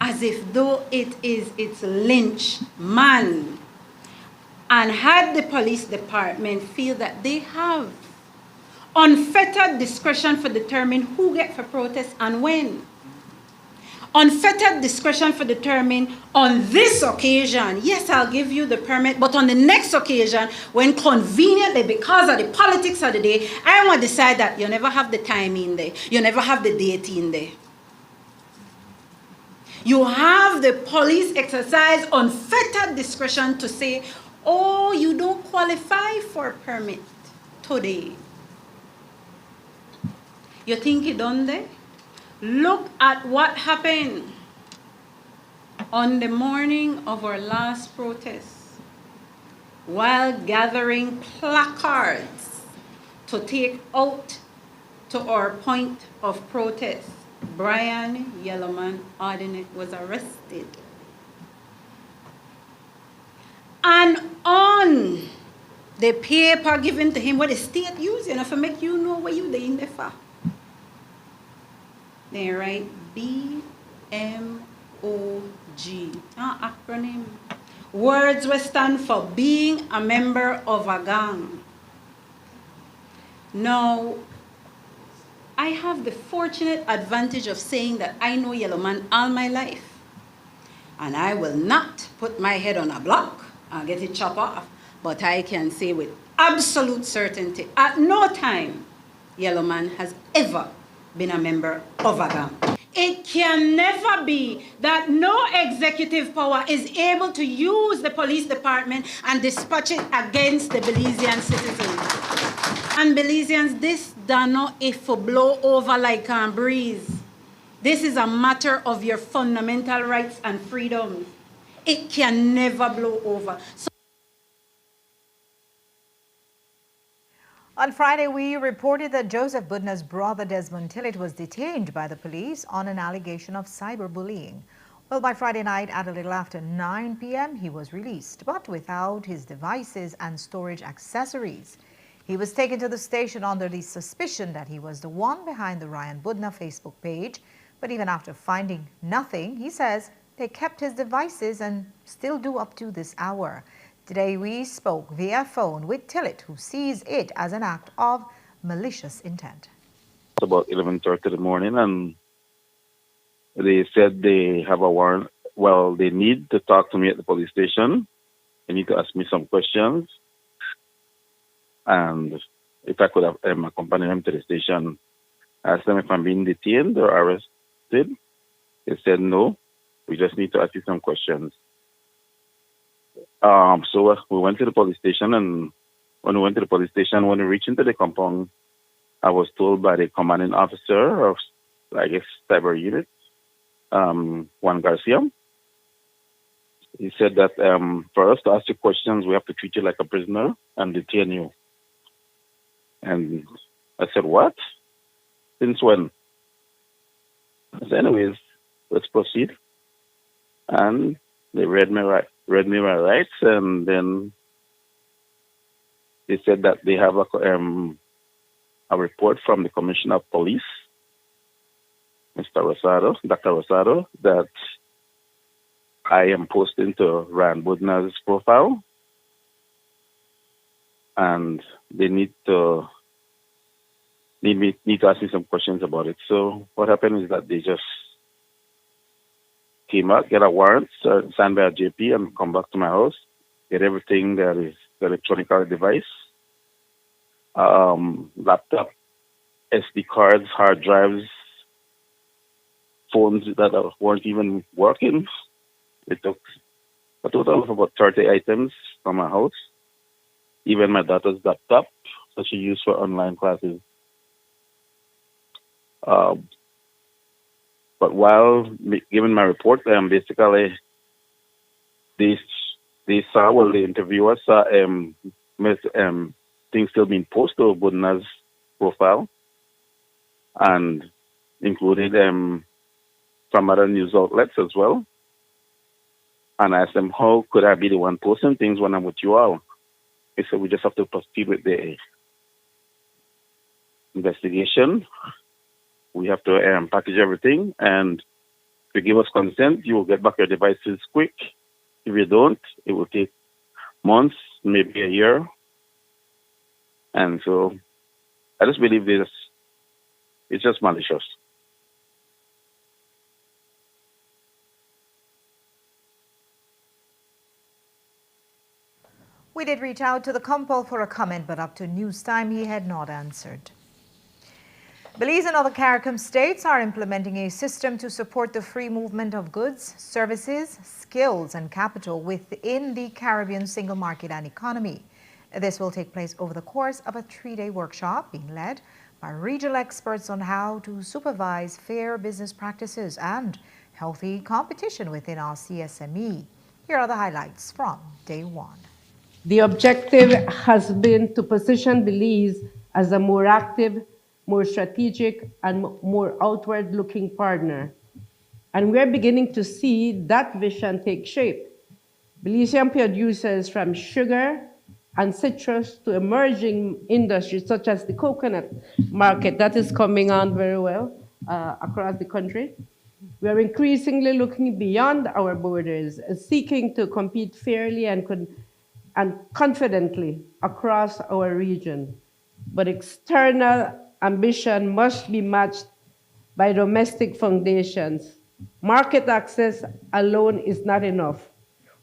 as if though it is its lynch man, and had the police department feel that they have unfettered discretion for determining who gets for protest and when. Unfettered discretion for determining on this occasion, yes, I'll give you the permit, but on the next occasion, when conveniently, because of the politics of the day, I want to decide that you never have the time in there, you never have the date in there. You have the police exercise unfettered discretion to say, oh, you don't qualify for a permit today. You think you done there? Look at what happened on the morning of our last protest. While gathering placards to take out to our point of protest, Brian Yellowman Ordinette was arrested. And on the paper given to him, what the state used, for make you know what you doing there for. They write BMOG, acronym. Words will stand for being a member of a gang. Now, I have the fortunate advantage of saying that I know Yellowman all my life. And I will not put my head on a block and get it chopped off. But I can say with absolute certainty, at no time, Yellowman has ever been a member of a gang. It can never be that no executive power is able to use the police department and dispatch it against the Belizean citizens. And Belizeans, this does not if blow over like a breeze. This is a matter of your fundamental rights and freedoms. It can never blow over. On Friday, we reported that Joseph Budna's brother Desmond Tillett was detained by the police on an allegation of cyberbullying. Well, by Friday night at a little after 9 p.m., he was released, but without his devices and storage accessories. He was taken to the station under the suspicion that he was the one behind the Ryan Budna Facebook page. But even after finding nothing, he says they kept his devices and still do up to this hour. Today we spoke via phone with Tillett, who sees it as an act of malicious intent. It's about 11:30 in the morning, and they said they have a warrant. Well, they need to talk to me at the police station. They need to ask me some questions. And if I could have accompanied them to the station, ask them if I'm being detained or arrested. They said no, we just need to ask you some questions. So we went to the police station, and when we reached into the compound, I was told by the commanding officer of, I guess, cyber unit, Juan Garcia. He said that for us to ask you questions, we have to treat you like a prisoner and detain you. And I said, what? Since when? I said, anyways, let's proceed. And they read me my rights, and then they said that they have a report from the Commissioner of Police, Dr. Rosado, that I am posting to Ryan Budna's profile, and they need to ask me some questions about it. So what happened is that they just came out, get a warrant signed by a JP, and come back to my house, get everything that is the electronic device, laptop, SD cards, hard drives, phones that weren't even working. They took a total of about 30 items from my house, even my daughter's laptop that she used for online classes. But while giving my report, basically, they saw, well, the interviewers saw things still being posted on Budna's profile, and included from other news outlets as well. And I asked them, how could I be the one posting things when I'm with you all? They said, we just have to proceed with the investigation. We have to package everything, and if you give us consent, you will get back your devices quick. If you don't, it will take months, maybe a year. And so I just believe this, it's just malicious. We did reach out to the Compol for a comment, but up to news time, he had not answered. Belize and other CARICOM states are implementing a system to support the free movement of goods, services, skills, and capital within the Caribbean single market and economy. This will take place over the course of a 3-day workshop being led by regional experts on how to supervise fair business practices and healthy competition within our CSME. Here are the highlights from day one. The objective has been to position Belize as a more active, more strategic, and more outward-looking partner. And we're beginning to see that vision take shape. Belizean producers, from sugar and citrus to emerging industries such as the coconut market that is coming on very well across the country. We are increasingly looking beyond our borders, seeking to compete fairly and confidently across our region. But external ambition must be matched by domestic foundations. Market access alone is not enough.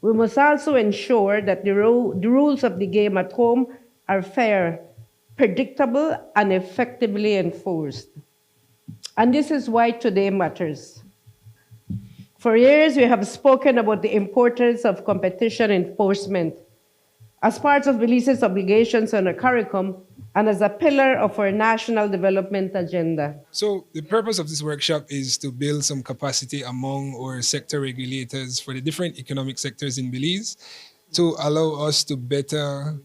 We must also ensure that the rules of the game at home are fair, predictable, and effectively enforced. And this is why today matters. For years, we have spoken about the importance of competition enforcement as part of Belize's obligations under CARICOM and as a pillar of our national development agenda. So the purpose of this workshop is to build some capacity among our sector regulators for the different economic sectors in Belize to allow us to better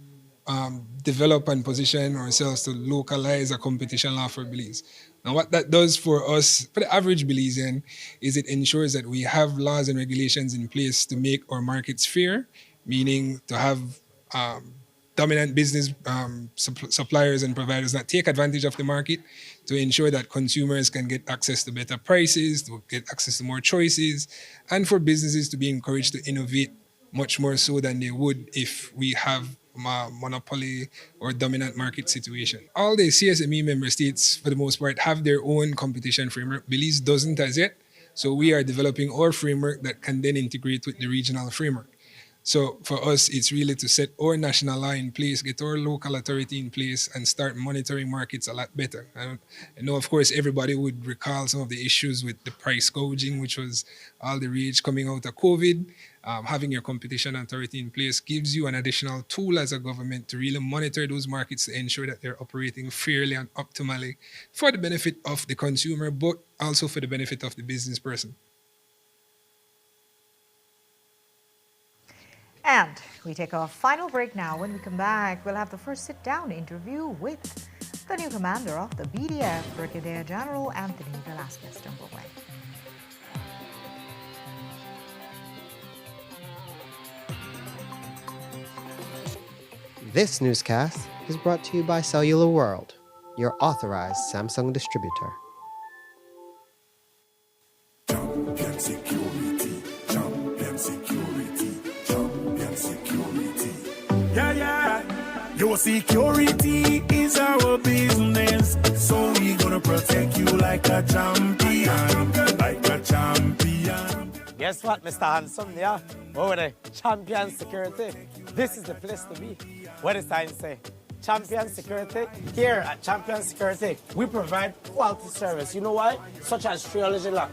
develop and position ourselves to localize a competition law for Belize. Now, what that does for us, for the average Belizean, is it ensures that we have laws and regulations in place to make our markets fair, meaning to have dominant business suppliers and providers that take advantage of the market to ensure that consumers can get access to better prices, to get access to more choices, and for businesses to be encouraged to innovate much more so than they would if we have a monopoly or dominant market situation. All the CSME member states, for the most part, have their own competition framework. Belize doesn't as yet, so we are developing our framework that can then integrate with the regional framework. So for us, it's really to set our national law in place, get our local authority in place, and start monitoring markets a lot better. I know, of course, everybody would recall some of the issues with the price gouging, which was all the rage coming out of COVID. having your competition authority in place gives you an additional tool as a government to really monitor those markets to ensure that they're operating fairly and optimally for the benefit of the consumer, but also for the benefit of the business person. And we take our final break now. When we come back, we'll have the first sit-down interview with the new commander of the BDF, Brigadier General Anthony Velasquez Dumberway. This newscast is brought to you by Cellular World, your authorized Samsung distributor. Champion security, champion security, champion security. Yeah, yeah. Your security is our business, so we gonna protect you like a champion, like a champion. Guess what, Mr. Handsome? Yeah, over there, champion security. This is the place to be. What does sign say? Champion Security. Here at Champion Security, we provide quality service. You know why? Such as triology lock,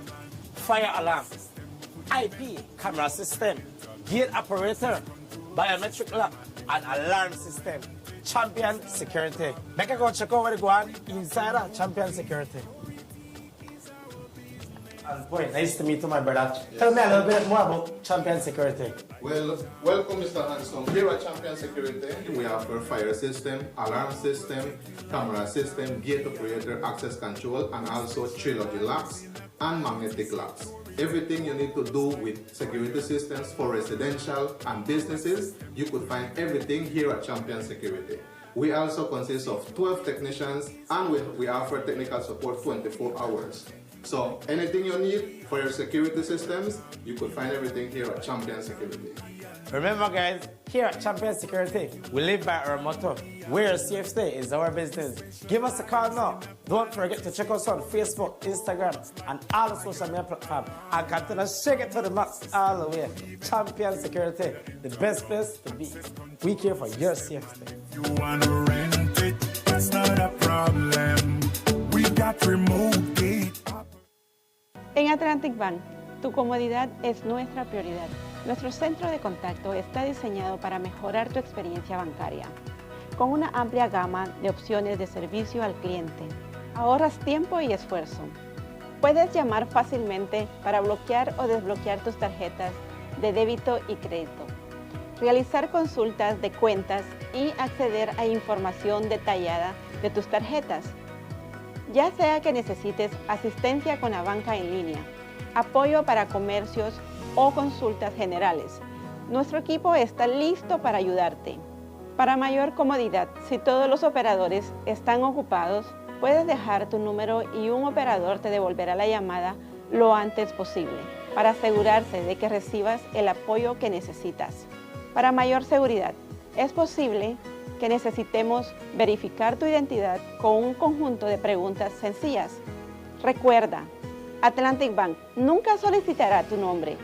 fire alarm, IP camera system, gate operator, biometric lock, and alarm system. Champion Security. Make a go check out where they go on inside of Champion Security. And boy, nice to meet you, my brother. Tell me a little bit more about Champion Security. Well, welcome, Mr. Hanson. Here at Champion Security, we offer fire system, alarm system, camera system, gate operator, access control, and also trilogy locks and magnetic locks. Everything you need to do with security systems for residential and businesses, you could find everything here at Champion Security. We also consist of 12 technicians, and we offer technical support 24 hours. So anything you need for your security systems, you could find everything here at Champion Security. Remember, guys, here at Champion Security, we live by our motto, where safety is our business. Give us a call now. Don't forget to check us on Facebook, Instagram, and all the social media platforms. And continue to shake it to the max all the way. Champion Security, the best place to be. We care for your safety. You want to rent it? That's not a problem. We got remote gate. En Atlantic Bank, tu comodidad es nuestra prioridad. Nuestro centro de contacto está diseñado para mejorar tu experiencia bancaria. Con una amplia gama de opciones de servicio al cliente, ahorras tiempo y esfuerzo. Puedes llamar fácilmente para bloquear o desbloquear tus tarjetas de débito y crédito, realizar consultas de cuentas y acceder a información detallada de tus tarjetas. Ya sea que necesites asistencia con la banca en línea, apoyo para comercios o consultas generales, nuestro equipo está listo para ayudarte. Para mayor comodidad, si todos los operadores están ocupados, puedes dejar tu número y un operador te devolverá la llamada lo antes posible para asegurarse de que recibas el apoyo que necesitas. Para mayor seguridad, es posible que necesitemos verificar tu identidad con un conjunto de preguntas sencillas. Recuerda, Atlantic Bank nunca solicitará tu nombre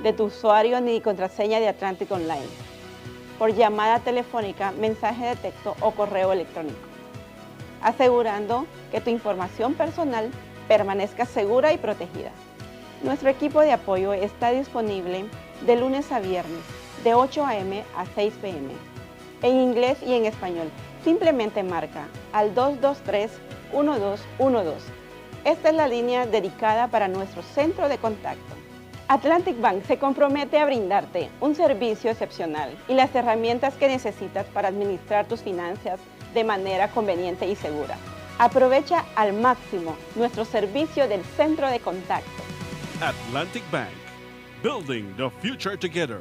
de tu usuario ni contraseña de Atlantic Online por llamada telefónica, mensaje de texto o correo electrónico, asegurando que tu información personal permanezca segura y protegida. Nuestro equipo de apoyo está disponible de lunes a viernes, de 8 a.m. a 6 p.m. en inglés y en español. Simplemente marca al 223-1212. Esta es la línea dedicada para nuestro centro de contacto. Atlantic Bank se compromete a brindarte un servicio excepcional y las herramientas que necesitas para administrar tus finanzas de manera conveniente y segura. Aprovecha al máximo nuestro servicio del centro de contacto. Atlantic Bank, building the future together.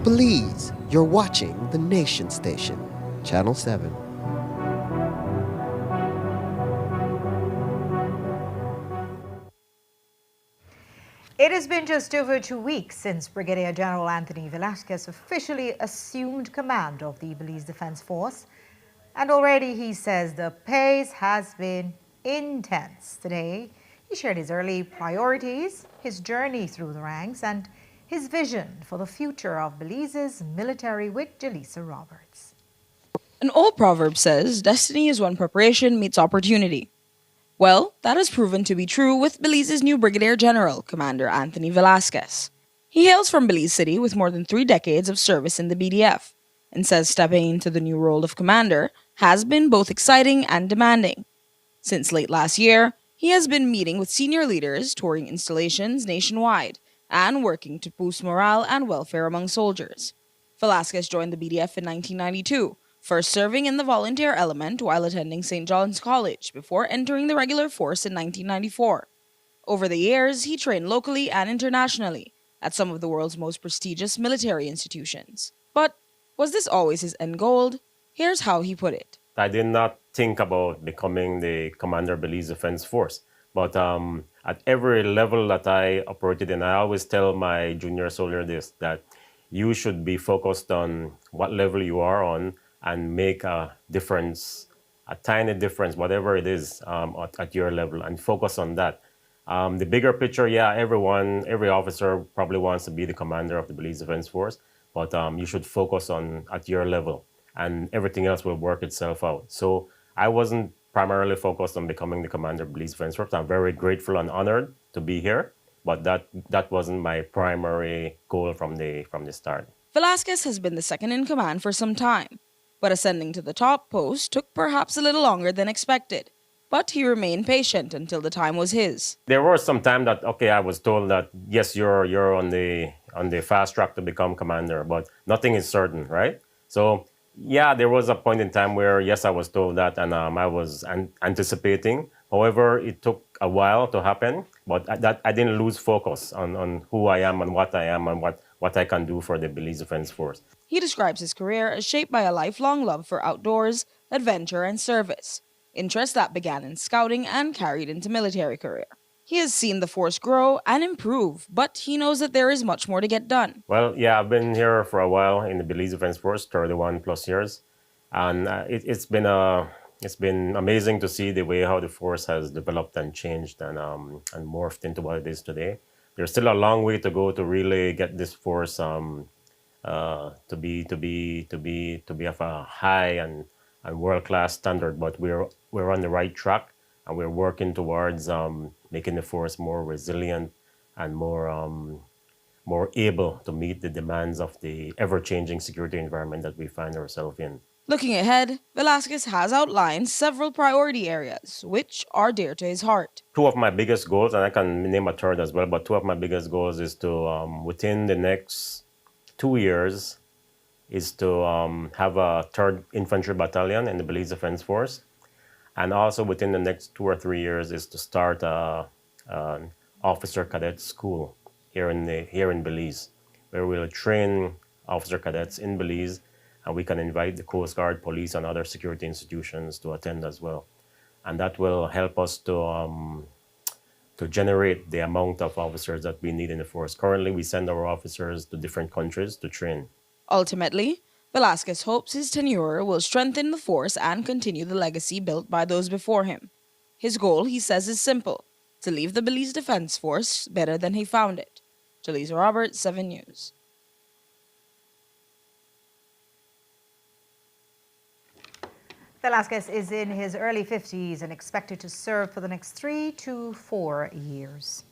Belize, you're watching the Nation Station, Channel 7. It has been just over 2 weeks since Brigadier General Anthony Velasquez officially assumed command of the Belize Defense Force. And already he says the pace has been intense. Today, he shared his early priorities, his journey through the ranks, and his vision for the future of Belize's military with Jaleesa Roberts. An old proverb says, destiny is when preparation meets opportunity. Well, that has proven to be true with Belize's new Brigadier General, Commander Anthony Velasquez. He hails from Belize City with more than 3 decades of service in the BDF, and says stepping into the new role of commander has been both exciting and demanding. Since late last year, he has been meeting with senior leaders, touring installations nationwide, and working to boost morale and welfare among soldiers. Velasquez joined the BDF in 1992, first serving in the volunteer element while attending St. John's College before entering the regular force in 1994. Over the years, he trained locally and internationally at some of the world's most prestigious military institutions. But was this always his end goal? Here's how he put it. I did not think about becoming the commander of Belize Defense Force. But at every level that I operated in, I always tell my junior soldier this, that you should be focused on what level you are on and make a difference, a tiny difference, whatever it is at your level, and focus on that. The bigger picture, yeah, every officer probably wants to be the commander of the Belize Defense Force, but you should focus on at your level, and everything else will work itself out. So I wasn't primarily focused on becoming the commander of Belize Defense Force. I'm very grateful and honored to be here, but that wasn't my primary goal from the start. Velasquez has been the second in command for some time, but ascending to the top post took perhaps a little longer than expected. But he remained patient until the time was his. There was some time that, okay, I was told that, yes, you're on the fast track to become commander, but nothing is certain, right? So, yeah, there was a point in time where, yes, I was told that, and I was anticipating. However, it took a while to happen, but I didn't lose focus on who I am and what I am and what I can do for the Belize Defense Force. He describes his career as shaped by a lifelong love for outdoors, adventure, and service, interests that began in scouting and carried into military career. He has seen the force grow and improve, but he knows that there is much more to get done. Well, yeah, I've been here for a while in the Belize Defense Force, 31 plus years, and it's been amazing to see the way how the force has developed and changed and morphed into what it is today. There's still a long way to go to really get this force to be of a high and world-class standard, but we're on the right track, and we're working towards making the force more resilient and more able to meet the demands of the ever-changing security environment that we find ourselves in. Looking ahead, Velasquez has outlined several priority areas, which are dear to his heart. 2 of my biggest goals, and I can name a third as well, but 2 of my biggest goals is to, within the next 2 years, is to have a 3rd Infantry Battalion in the Belize Defense Force. And also within the next 2 or 3 years is to start an officer cadet school here in Belize, where we'll train officer cadets in Belize, and we can invite the Coast Guard, police, and other security institutions to attend as well. And that will help us to generate the amount of officers that we need in the force. Currently, we send our officers to different countries to train. Ultimately, Velasquez hopes his tenure will strengthen the force and continue the legacy built by those before him. His goal, he says, is simple: to leave the Belize Defense Force better than he found it. Jaleesa Roberts, 7 News. Velasquez is in his early 50s and expected to serve for the next 3 to 4 years.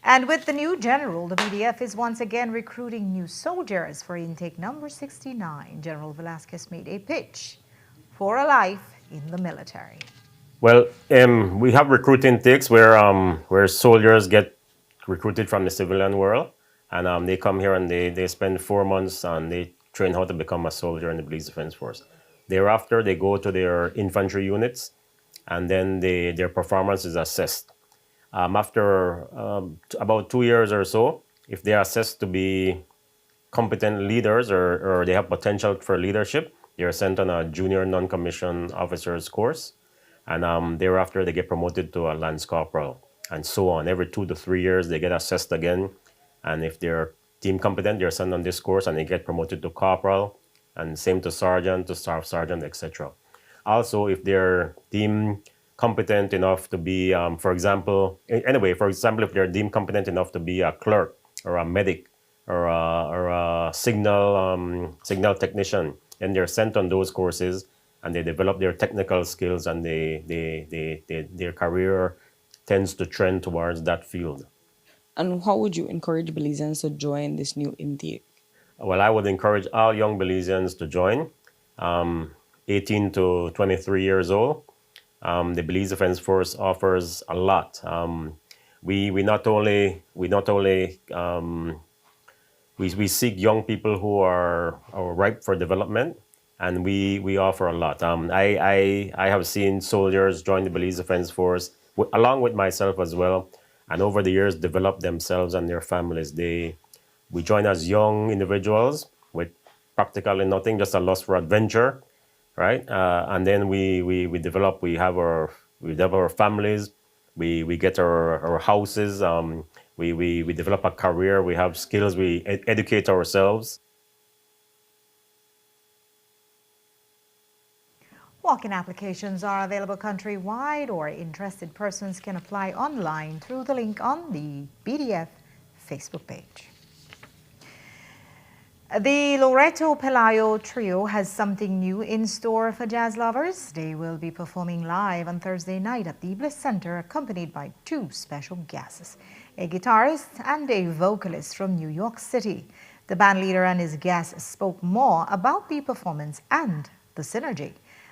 And with the new general, the BDF is once again recruiting new soldiers for intake number 69. General Velasquez made a pitch for a life in the military. Well, we have recruit intakes where soldiers get recruited from the civilian world, and they come here and they spend 4 months and they train how to become a soldier in the Belize Defense Force. Thereafter, they go to their infantry units, and then their performance is assessed. After about 2 years or so, if they are assessed to be competent leaders or they have potential for leadership, they're sent on a junior non-commissioned officers course. And thereafter, they get promoted to a lance corporal and so on. Every 2 to 3 years, they get assessed again. And if they're team competent, they're sent on this course and they get promoted to corporal, and same to sergeant, to staff sergeant, etc. Also, if they're team competent enough to be, for example, if they're deemed competent enough to be a clerk or a medic or a signal technician, and they're sent on those courses and they develop their technical skills, and their career tends to trend towards that field. And how would you encourage Belizeans to join this new intake? Well, I would encourage all young Belizeans to join, 18 to 23 years old. The Belize Defense Force offers a lot. We seek young people who are ripe for development, and we offer a lot. I have seen soldiers join the Belize Defense Force along with myself as well, and over the years develop themselves and their families. We join as young individuals with practically nothing, just a lust for adventure, right? And then we develop our families, we get our houses, we develop a career, we have skills, we educate ourselves. Walk-in applications are available countrywide, or interested persons can apply online through the link on the BDF Facebook page. The Loreto Pelayo Trio has something new in store for jazz lovers. They will be performing live on Thursday night at the Bliss Center, accompanied by 2 special guests, a guitarist and a vocalist from New York City. The band leader and his guests spoke more about the performance and the synergy.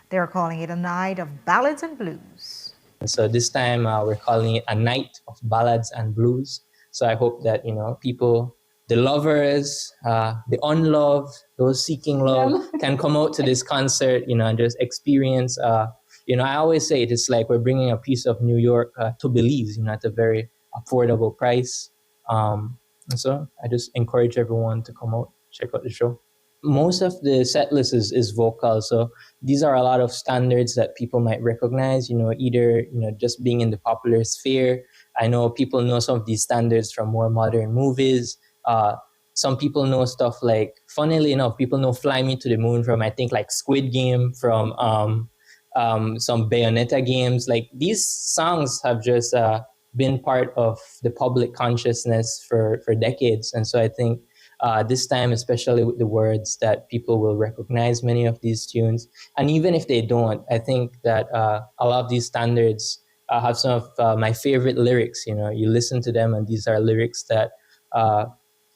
They're calling it a night of ballads and blues. So this time we're calling it a night of ballads and blues. So I hope that, people, the lovers, the unloved, those seeking love can come out to this concert, and just experience, I always say it's like we're bringing a piece of New York to Belize, at a very affordable price. And so I just encourage everyone to come out, check out the show. Most of the set list is vocal. So these are a lot of standards that people might recognize, either, just being in the popular sphere. I know people know some of these standards from more modern movies. Some people know stuff like, funnily enough, people know Fly Me to the Moon from, I think, like Squid Game, from some Bayonetta games. Like, these songs have just been part of the public consciousness for decades. And so I think this time, especially with the words, that people will recognize many of these tunes. And even if they don't, I think that a lot of these standards have some of my favorite lyrics. You listen to them and these are lyrics that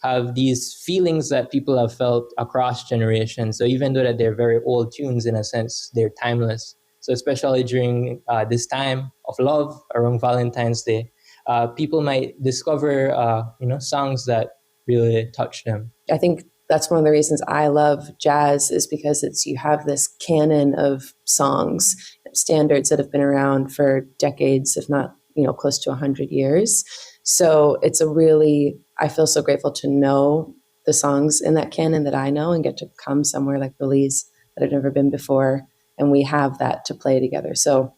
have these feelings that people have felt across generations. So even though that they're very old tunes, in a sense, they're timeless. So especially during this time of love, around Valentine's Day, people might discover, songs that really touch them. I think that's one of the reasons I love jazz, is because you have this canon of songs, standards that have been around for decades, if not, close to 100 years. So I feel so grateful to know the songs in that canon that I know, and get to come somewhere like Belize that I've never been before. And we have that to play together. So,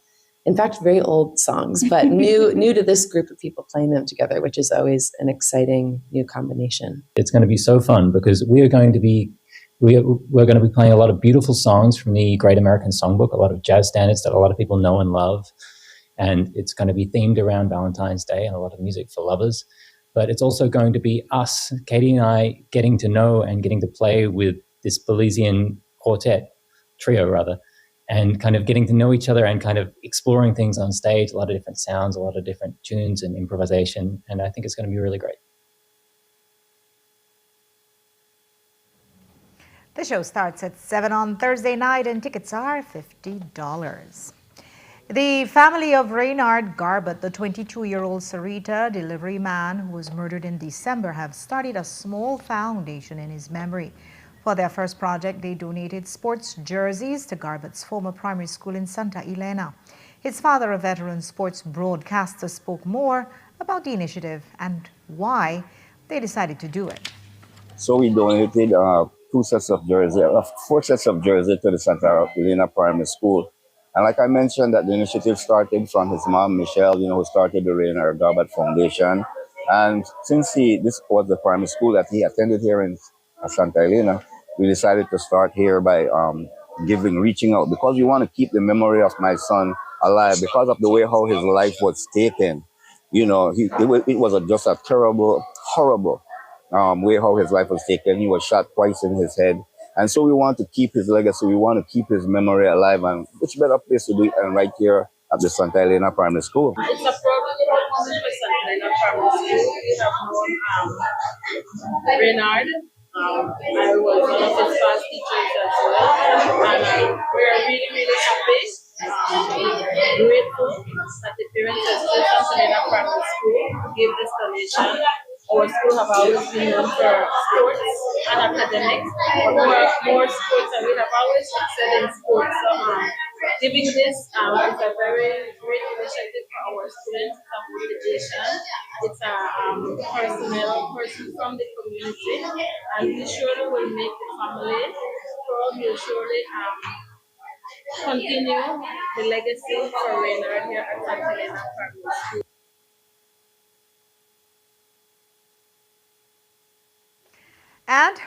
in fact, very old songs, but new to this group of people playing them together, which is always an exciting new combination. It's going to be so fun because we're going to be playing a lot of beautiful songs from the Great American Songbook, a lot of jazz standards that a lot of people know and love. And it's going to be themed around Valentine's Day and a lot of music for lovers. But it's also going to be us, Katie and I, getting to know and getting to play with this Belizean trio, and kind of getting to know each other and kind of exploring things on stage, a lot of different sounds, a lot of different tunes and improvisation. And I think it's going to be really great. The show starts at 7 on Thursday night and tickets are $50. The family of Reynard Garbutt, the 22-year-old Sarita delivery man who was murdered in December, have started a small foundation in his memory. For their first project, they donated sports jerseys to Garbutt's former primary school in Santa Elena. His father, a veteran sports broadcaster, spoke more about the initiative and why they decided to do it. So we donated four sets of jersey to the Santa Elena Primary School. And like I mentioned, that the initiative started from his mom, Michelle, who started the Rainer Garbat Foundation. And since this was the primary school that he attended here in Santa Elena, we decided to start here by reaching out, because we want to keep the memory of my son alive because of the way how his life was taken. It was just a terrible, horrible way how his life was taken. He was shot twice in his head. And so we want to keep his legacy. We want to keep his memory alive. And which better place to do it than right here at the Santa Elena Primary School? It's a proud moment for Santa Elena Primary School. We have known Reynard. I was one of his first teachers as well. And we're really, really happy, grateful that the parents of Santa Elena Primary School gave this donation. Our school have always been known for sports and academics, but more sports, and we have always excelled in sports. So giving this is a very great initiative for our students. It's a motivation. It's a personal person from the community, and we surely will make the family proud. We'll surely continue the legacy for Reynard here at Santa Elena Primary School. And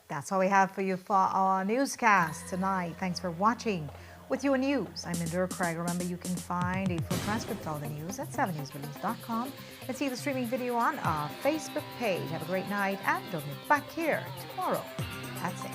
that's all we have for you for our newscast tonight. Thanks for watching. With your news, I'm Indira Craig. Remember, you can find a full transcript of all the news at 7newsbelize.com and see the streaming video on our Facebook page. Have a great night, and don't look back here tomorrow at 6.